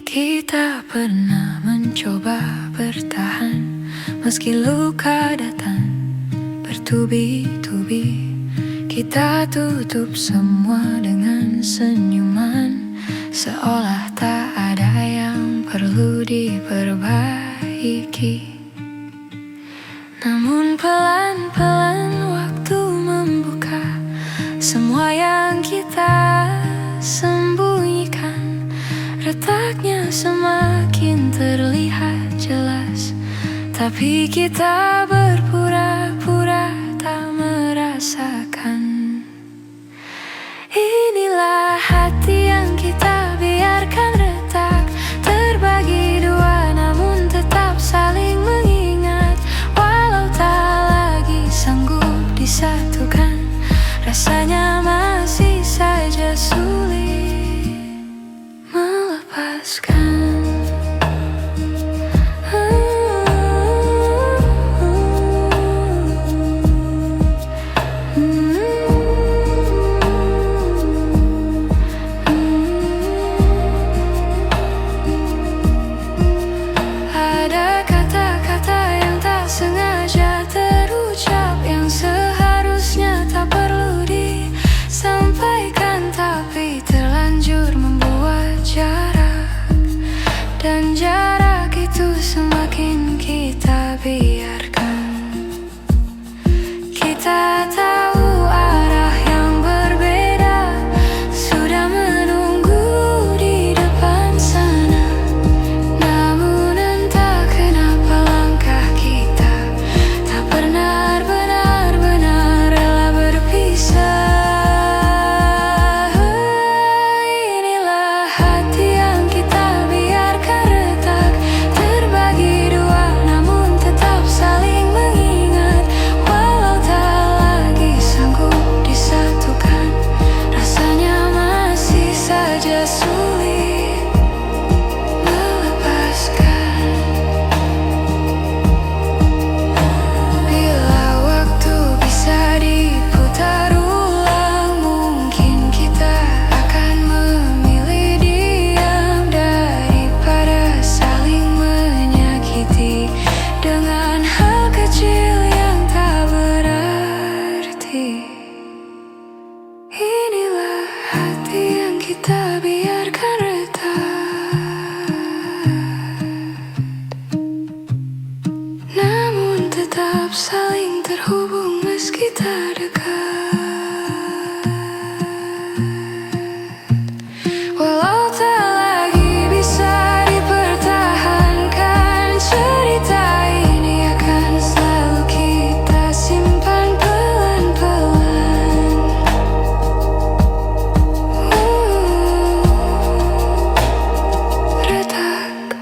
Kita pernah mencoba bertahan, meski luka datang bertubi-tubi. Kita tutup semua dengan senyuman, seolah tak ada yang perlu diperbaiki. Namun pelan-pelan waktu membuka semua yang kita sembunyikan. Retaknya semakin terlihat jelas, tapi kita berpura-pura tak merasakan. Inilah hati yang kita biarkan retak, terbagi dua namun tetap saling mengingat. Walau tak lagi sanggup disatukan, rasanya masih saja sulit melepaskan. Ada kata-kata yang tak sengaja terucap, yang seharusnya tak perlu disampaikan, tapi terlanjur membuat jarak. saling terhubung meski tak dekat. Walau tak lagi bisa dipertahankan, cerita ini akan selalu kita simpan pelan-pelan. Retak,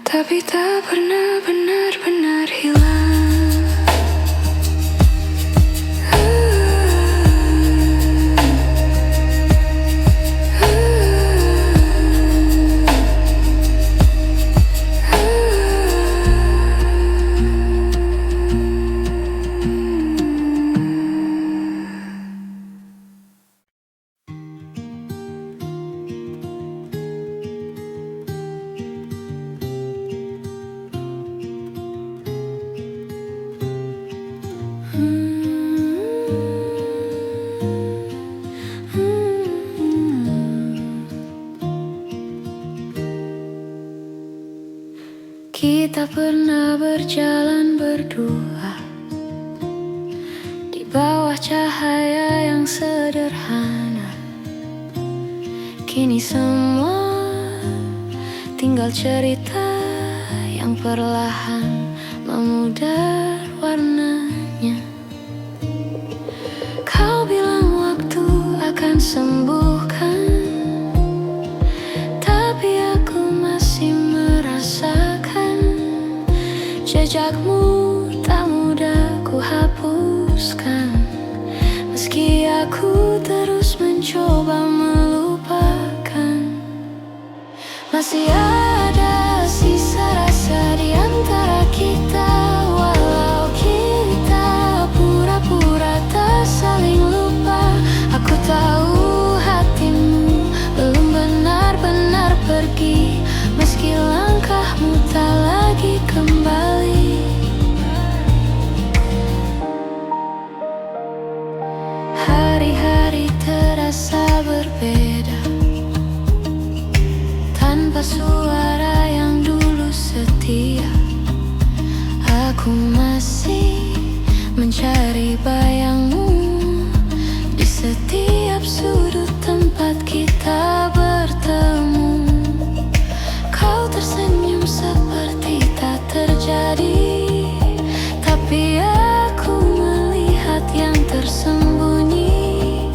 tapi tak pernah benar-benar hilang. Kita pernah berjalan berdua di bawah cahaya yang sederhana. Kini semua tinggal cerita yang perlahan memudar warnanya. Kau bilang waktu akan sembuhkan, tapi aku masih merasakan jejakmu tak mudah ku hapuskan. Meski aku terus mencoba melupakan, masih ada sisa rasa di antara kita. Walau kita pura-pura tak saling lupa, aku tahu hatimu belum benar-benar pergi. Meski langkahmu tak lagi kembali, hari-hari terasa berbeda. Tanpa suara yang dulu setia, aku masih mencari bayangmu di setiap sudut tempat kita bertemu. Kau tersenyum seperti tak terjadi, tapi aku melihat yang tersembunyi.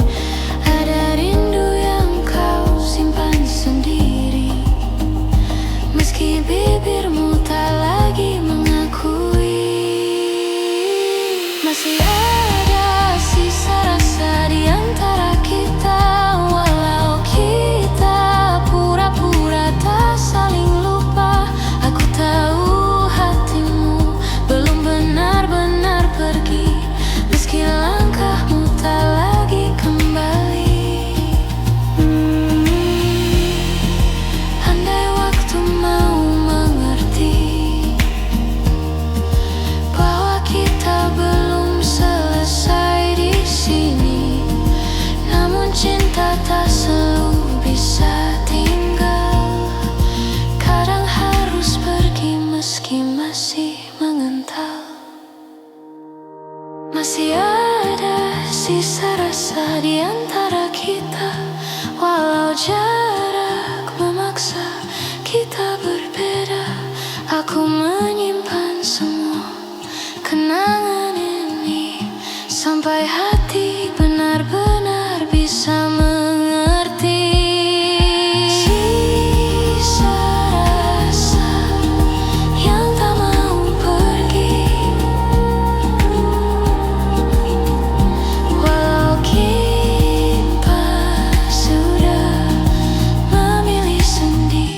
Ada rindu yang kau simpan sendiri, meski bibirmu tak lagi mengakui. Masih ada sisa rasa di antara kita. Walau kita pura-pura tak saling lupa, aku tahu hatimu belum benar-benar pergi. Meski langkahmu tak lagi kembali. Andai waktu mau mengerti bahwa kita belum selesai di sini, namun cinta tak selalu bisa tinggal. Kadang harus pergi meski masih mengental. Masih ada sisa rasa di antara kita. Walau jarak memaksa kita berbeda, aku menyimpan semua kenangan ini sampai hati benar-benar bisa mengerti. Sisa rasa yang tak mau pergi, walau kita sudah memilih sendiri.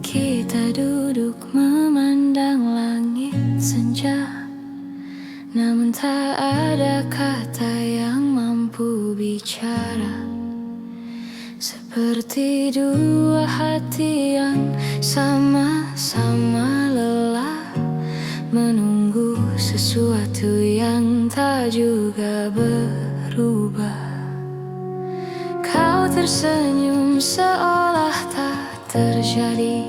Kita duduk memandang langit senja, namun tak ada kata yang mampu bicara. seperti dua hati yang sama-sama lelah menunggu sesuatu yang tak juga berubah. Kau tersenyum seolah tak terjadi,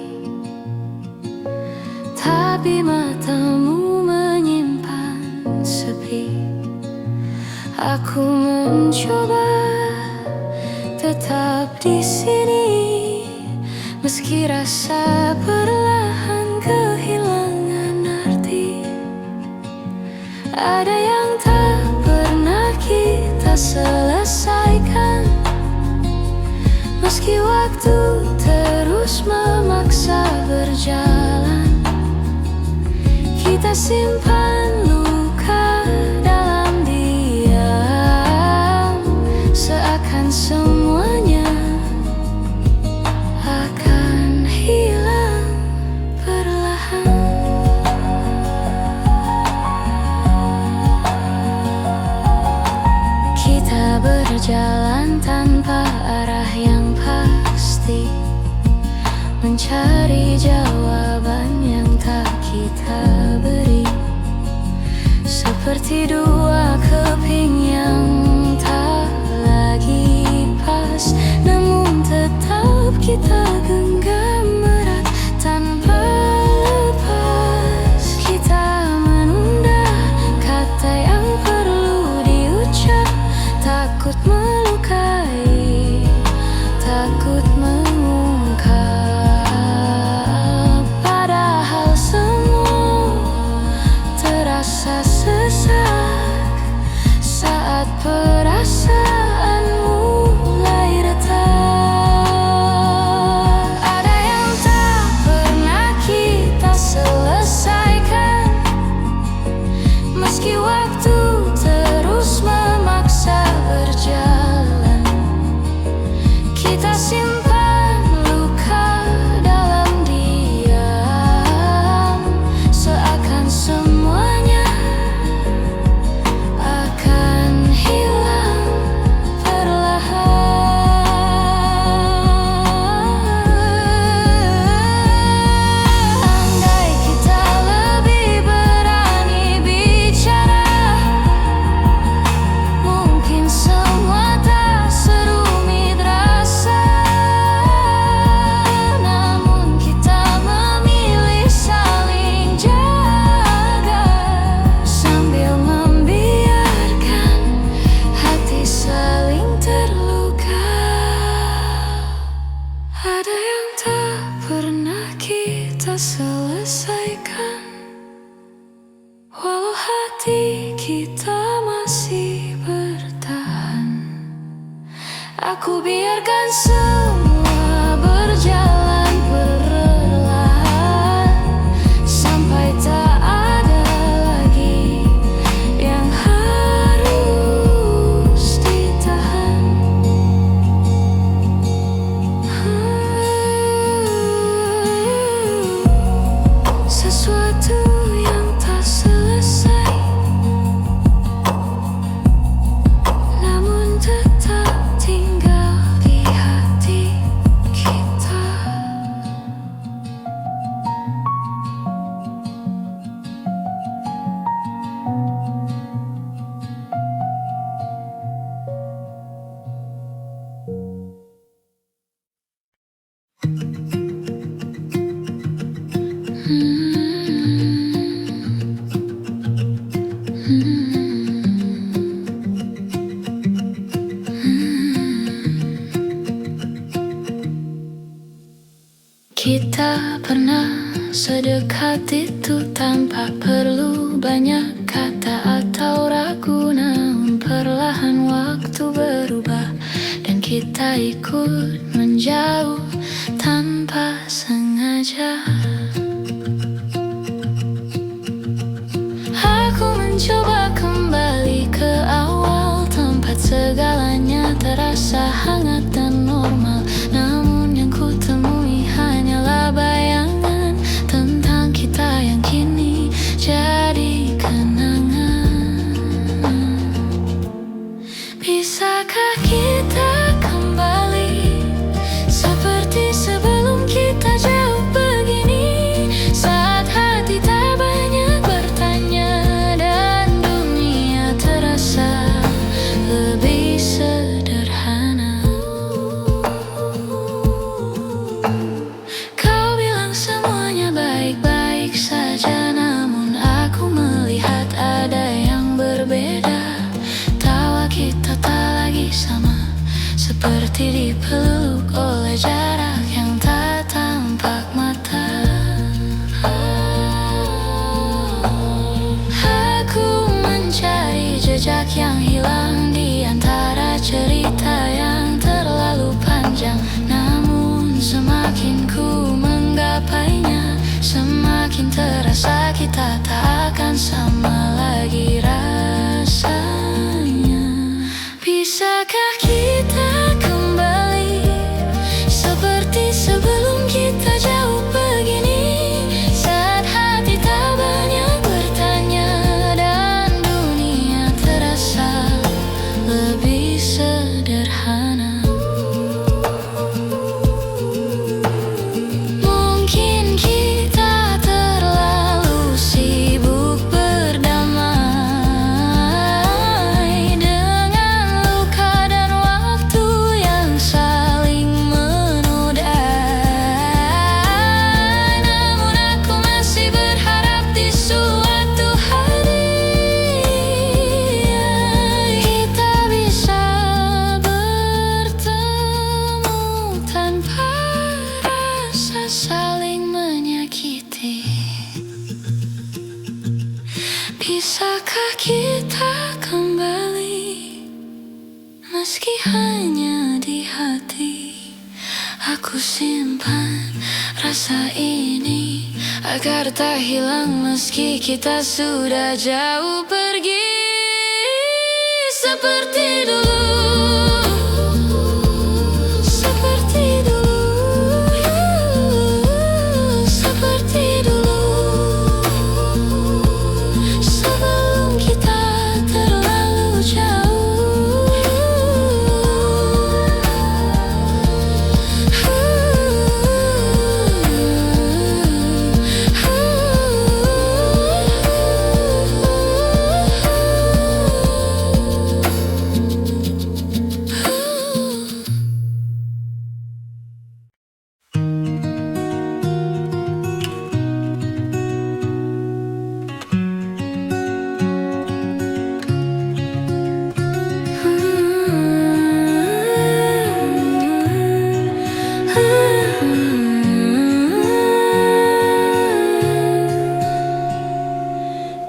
tapi matamu menyimpan sepi. Aku mencoba tetap di sini, meski rasa perlahan kehilangan arti. Ada yang tak pernah kita selesaikan, meski waktu terus memaksa berjalan. Kita simpan luka dalam diam, seakan semuanya akan hilang perlahan. Kita berjalan tanpa arah yang pasti, mencari jawaban yang tak kita beri, seperti dua keping yang tak lagi pas, namun tetap kita genggam erat tanpa lepas. Kita menunda kata yang perlu diucap, takut melukai, takut mengungkap. Padahal semua terasa sesak saat perasaan mulai retak. Ada yang tak pernah kita selesaikan, meski waktu terus memaksa berjalan. Kita simpan luka dalam diam, seakan semuanya akan hilang perlahan. Andai kita lebih berani bicara, mungkin semua tak serumit rasa. Namun kita memilih saling jaga, sambil membiarkan hati saling terluka. Ada yang tak pernah kita selesaikan, walau hati kita masih bertahan. Aku biarkan semua berjalan perlahan, sampai tak ada lagi yang harus ditahan. Sesuatu yang tak selesai, namun tetap tinggal di hati kita. Kita pernah sedekat itu tanpa perlu banyak kata atau ragu, namun perlahan waktu berubah dan kita ikut menjauh tanpa sengaja. Aku mencoba kembali ke awal, tempat segalanya terasa hangat dan normal, namun yang ku temui hanyalah bayangan tentang kita yang kini jadi kenangan. Bisakah kita kembali seperti dipeluk oleh jarak yang tak tampak mata. Aku mencari jejak yang hilang di antara cerita yang terlalu panjang. Namun semakin ku menggapainya, semakin terasa kita tak akan sama lagi rasanya. Bisakah kita kembali seperti sebelum kita jauh begini, saat hati tak banyak bertanya dan dunia terasa lebih sederhana. Saling menyakiti. Bisakah kita kembali, meski hanya di hati? Aku simpan rasa ini agar tak hilang meski kita sudah jauh pergi. Seperti dulu,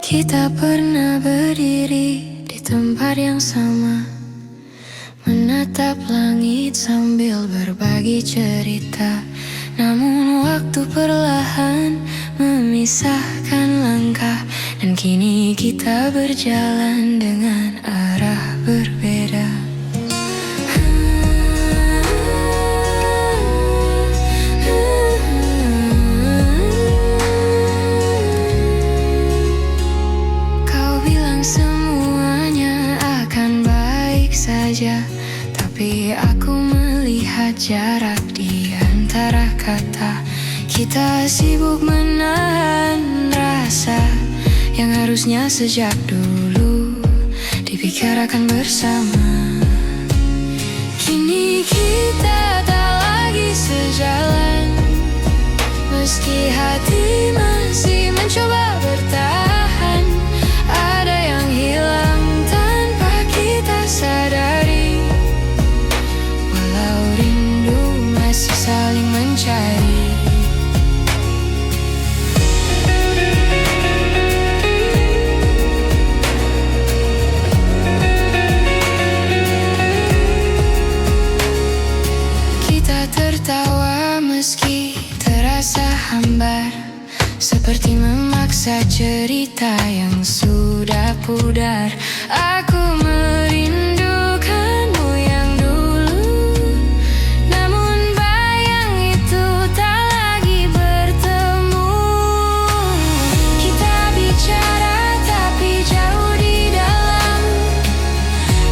kita pernah berdiri di tempat yang sama, menatap langit sambil berbagi cerita. Namun waktu perlahan memisahkan langkah, dan kini kita berjalan dengan arah berbeda. Tapi aku melihat jarak di antara kata. Kita sibuk menahan rasa yang harusnya sejak dulu dibicarakan bersama. Kini kita tak lagi sejalan, meski hati masih mencoba bertahan. Ada yang hilang tanpa kita sadari, walau rindu masih saling mencari. Kita tertawa meski terasa hambar, seperti memaksa cerita yang sudah pudar. Aku merindukanmu yang dulu, namun bayang itu tak lagi bertemu. Kita bicara tapi jauh di dalam,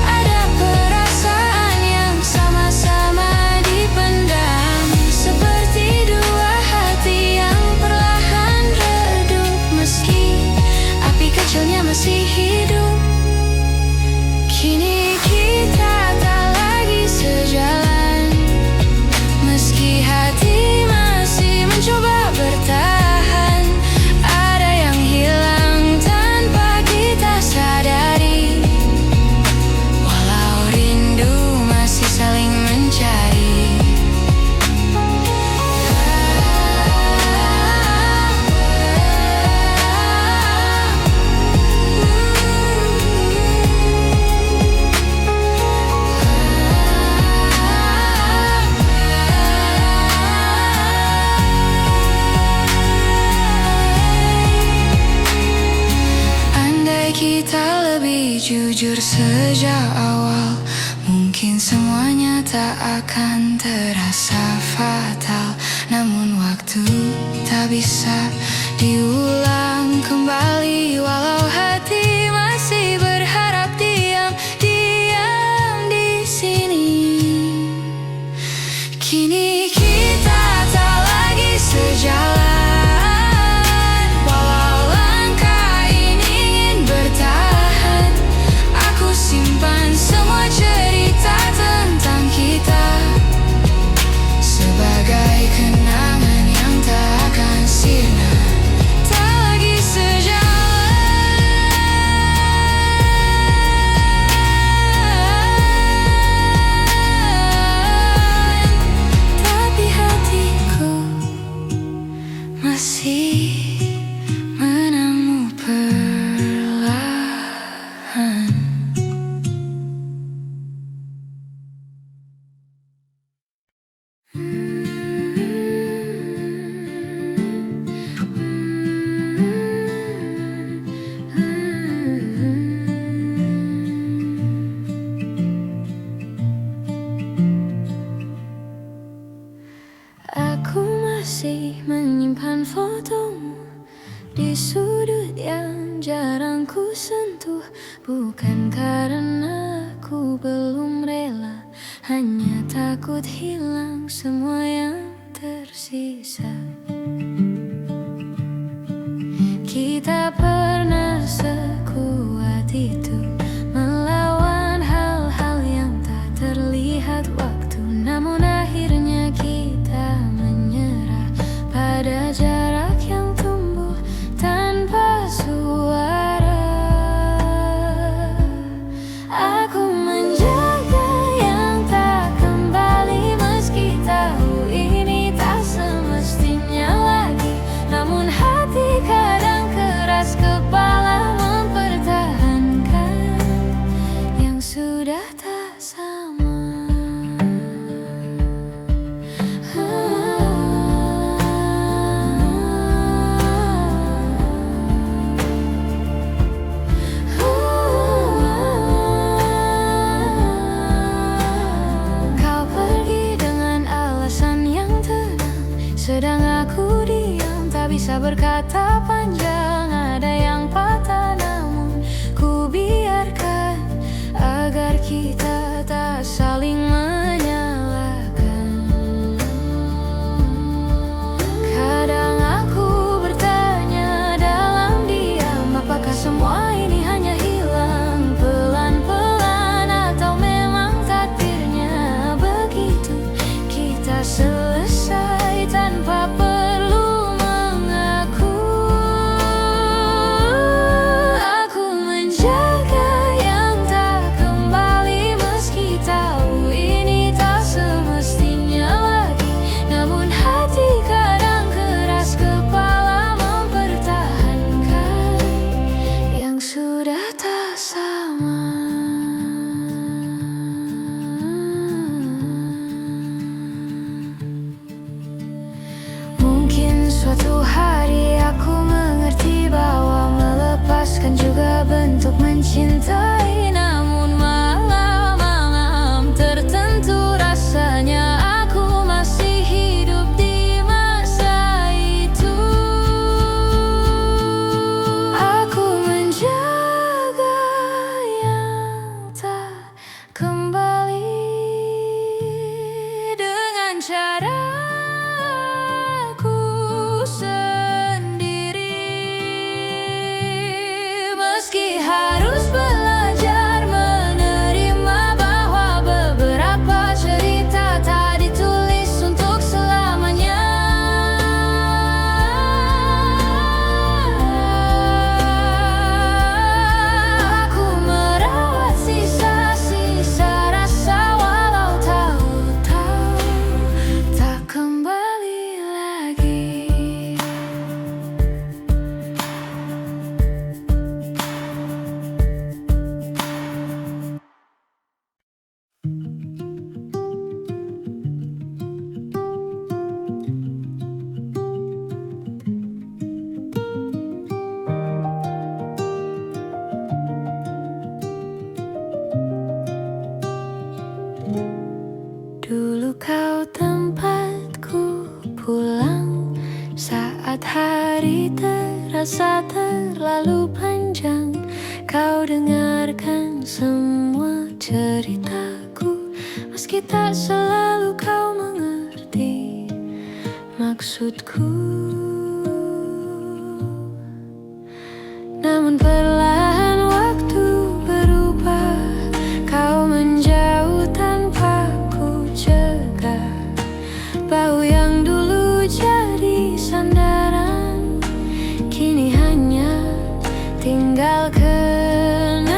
ada perasaan yang sama-sama dipendam, seperti dua hati yang perlahan redup. Meski api kecilnya masih hidup, Awalnya tak akan terasa fatal, namun waktu tak bisa diulang kembali. Walau hati masih berharap, diam di sini. Kini kita tak lagi sejalan, walau langkah ini ingin bertahan. Aku simpan semua cerita tentang kita sebagai kenangan yang tak akan sirna. Tak lagi sejalan, tapi hatiku masih menangmu perlahan. Aku masih menyimpan fotomu di sudut yang jarang ku sentuh. Bukan karena aku belum rela, hanya takut hilang semua yang tersisa. Kita pernah sekuat itu melawan hal-hal yang tak terlihat waktu, namun akhirnya kita menyerah pada jarak yang tumbuh tanpa suara. Aku menjaga yang tak kembali, meski tahu ini tak semestinya lagi. Namun hati kadang keras kepala mempertahankan yang sudah tak sama. Kau pergi dengan alasan yang tenang, sedang aku diam, tak bisa berkata panjang. Ada yang patah, namun ku biarkan agar kita tak saling menyalahkan. Kadang aku bertanya dalam diam, apakah semua ini hanya hilang pelan-pelan, atau memang takdirnya begitu? Kita selesai tanpa perlu mengaku. Aku menjaga yang tak kembali, meski tahu ini tak semestinya lagi. Namun hati kadang keras kepala mempertahankan yang sudah tak sama. Mungkin suatu hari aku mengerti bahwa melepaskan juga bentuk mencintai, namun malam-malam tertentu rasanya aku masih hidup di masa itu. Aku menjaga yang tak kembali dengan caraku sendiri, meski harus berlari Dulu kau tempatku pulang saat hari terasa terlalu panjang. Kau dengarkan semua ceritaku, meski tak selalu kau mengerti maksudku. Namun perlahan waktu berubah, kau menjauh tanpa ku cegah. Bau yang dulu jadi sandaran, kini hanya tinggal kenangan.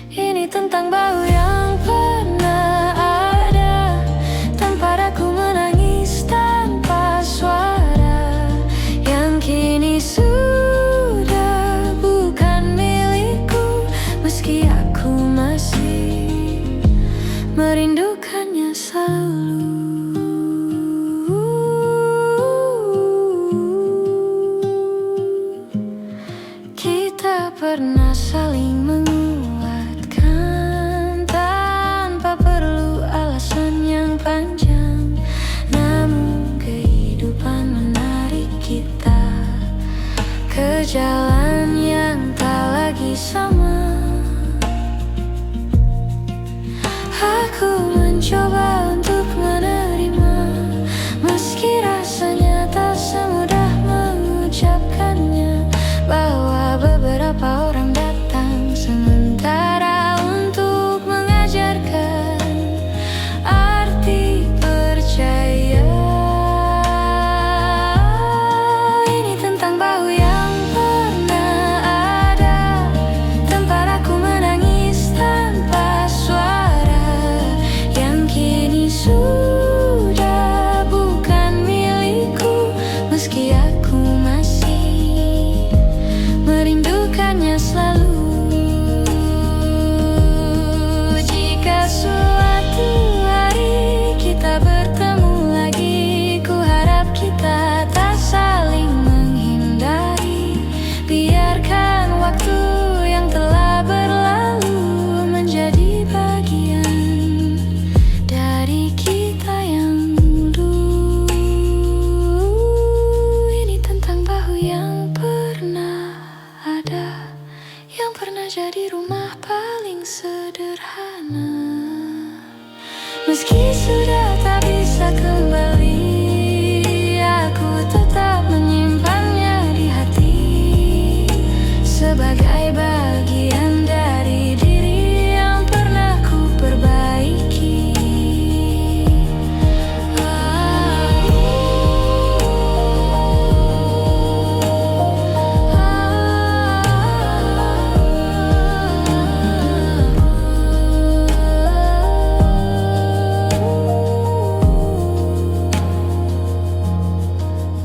Ini tentang bau yang pernah ada, tempat aku menangis tanpa suara, yang kini sudah bukan milikku, meski aku masih merindukannya selalu. Kita pernah saling menguatkan tanpa perlu alasan yang panjang. Namun kehidupan menarik kita ke jalan yang tak lagi sama. Aku mencoba untuk menerima, meski rasanya tak semudah mengucapkannya. Bahwa beberapa orang datang sementara untuk mengajarkan arti percaya. Ini tentang bau yang pernah ada, tempat aku menangis tanpa suara, yang kini sudah bukan milikku, meski aku masih merindukannya selalu. Jika suatu hari kita bertemu lagi, ku harap kita tak saling menghindari. Biarkan waktu yang telah berlalu menjadi bagian dari kita yang dulu. Ini tentang bahu yang pernah ada, yang pernah jadi rumah paling sederhana. Meski sudah tak bisa kembali, aku tetap menyimpannya di hati sebagai bagian dari diri yang pernah ku perbaiki.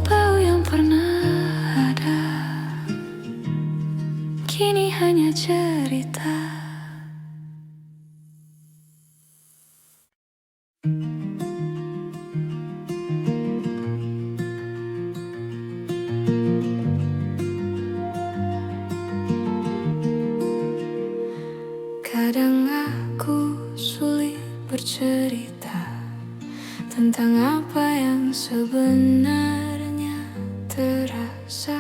Bau yang pernah ada, kini hanya cerita. Kadang aku sulit bercerita tentang apa yang sebenarnya terasa.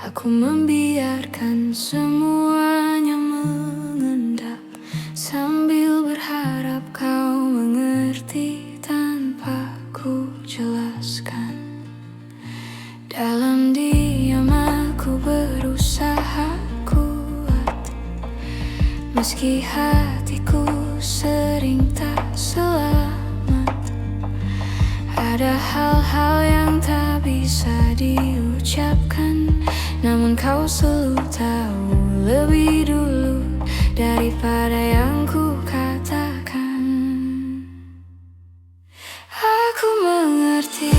Aku membiarkan semuanya mengendap, sambil berharap kau mengerti tanpa ku jelaskan. Dalam diam aku berusaha kuat, meski hatiku sering tak selamat. Ada hal-hal yang tak bisa diucapkan, namun kau selalu tahu lebih dulu daripada yang ku katakan. Aku mengerti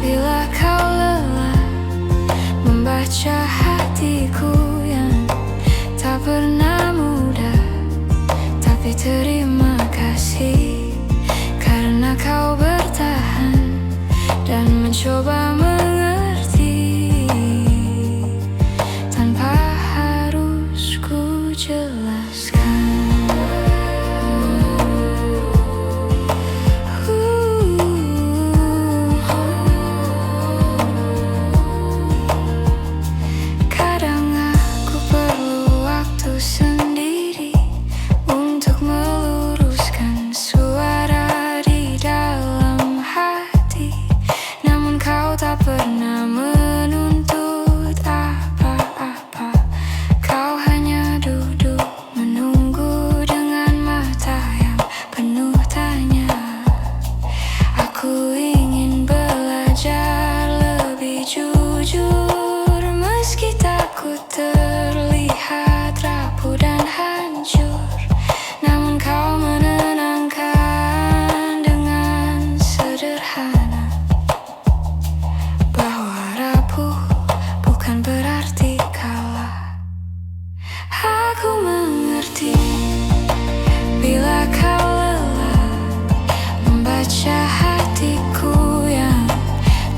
bila kau lelah membaca hatiku yang tak pernah mudah. Tapi terima kasih karena kau bertahan dan mencoba mengerti tanpa harus ku jelaskan. Kadang aku perlu waktu sendiri untuk meluruskan suara di dalam hati. Namun kau tak pernah menuntut apa-apa. Kau hanya duduk menunggu dengan mata yang penuh tanya. Aku ingin belajar lebih jujur, meski takut terlihat rapuh dan hancur. Namun kau menenangkan dengan sederhana bahwa rapuh bukan berarti kalah. Aku mengerti bila kau lelah membaca hatiku yang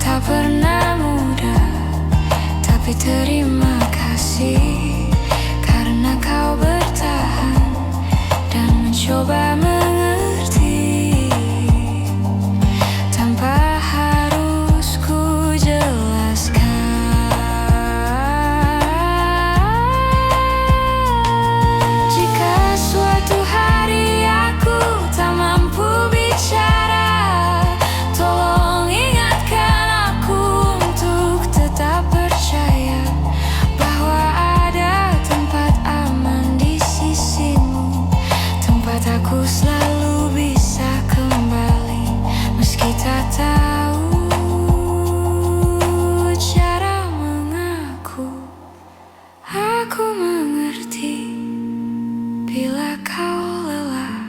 tak pernah mudah. Tapi terima kasih karena kau bertahan dan mencoba mengerti tanpa harus ku jelaskan. Jika suatu hari aku tak mampu bicara, tolong ingatkan aku untuk tetap percaya bahwa ada tempat aman di sisimu, tempat aku selalu bisa kembali meski tak tahu cara mengaku. Aku mengerti bila kau lelah,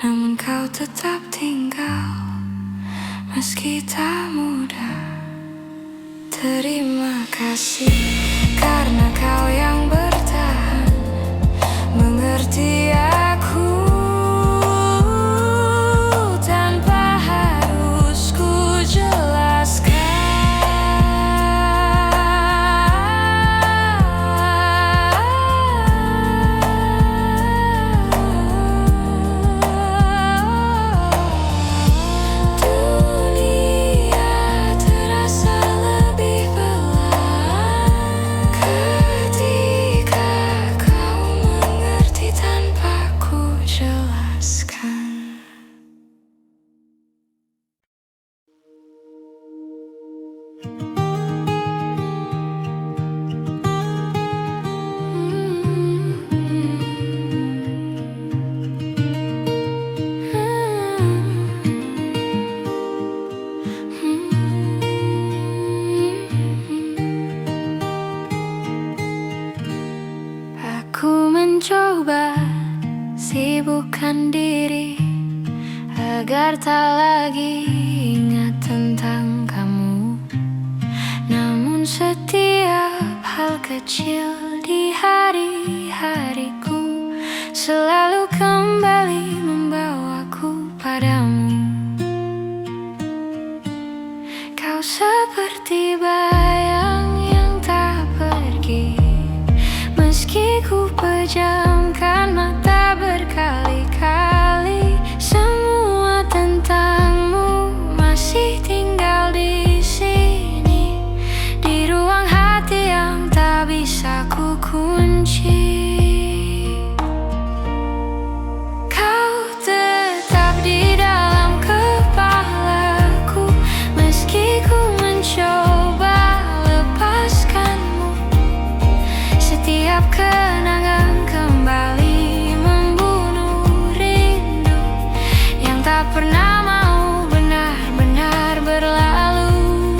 namun kau tetap tinggal meski tak mudah. Terima kasih karena kau yang bertahan mengerti aku tanpa harus ku jelaskan. Dunia terasa lebih pelan ketika kau mengerti tanpa ku jelaskan. Aku mencoba sibukkan diri agar tak lagi ingat tentang kamu. Namun setiap hal kecil di hari-hariku selalu kembali membawaku padamu. Kau seperti bayang yang tak pergi, meski ku pejamkan mata berkali-kali. Semua tentangmu masih tinggal di sini, di ruang hati yang tak bisa ku kunci. Kau tetap di dalam kepalaku, meski ku mencoba lepaskanmu. Setiap kenangan kembali membunuh rindu yang tak pernah mau benar-benar berlalu.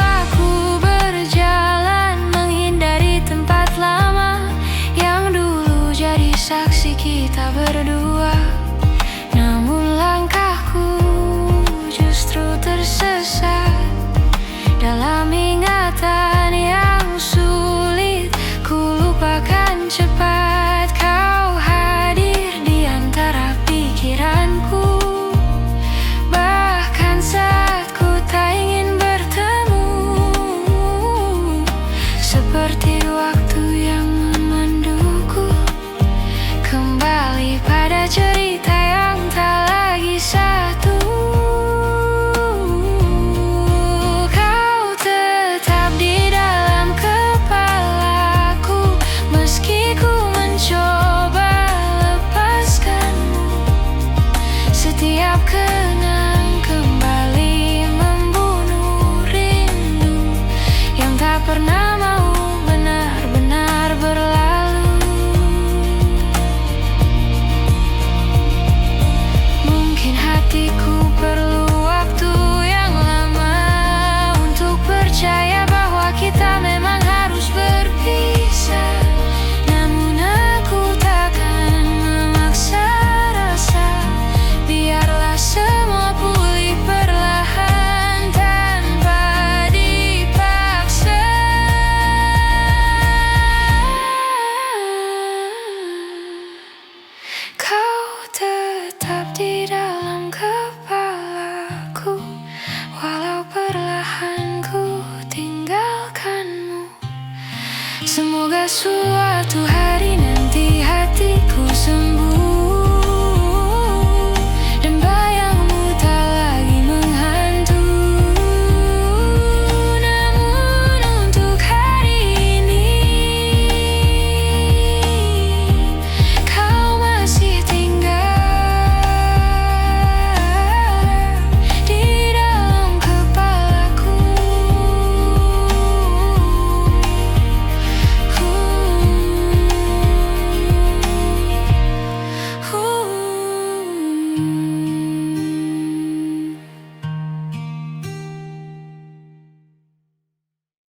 Aku berjalan menghindari tempat lama yang dulu jadi saksi kita berdua. Namun langkahku justru tersesat dalam ingatan yang sulit ku lupakan cepat. Kau hadir di antara pikiranku, bahkan saat aku.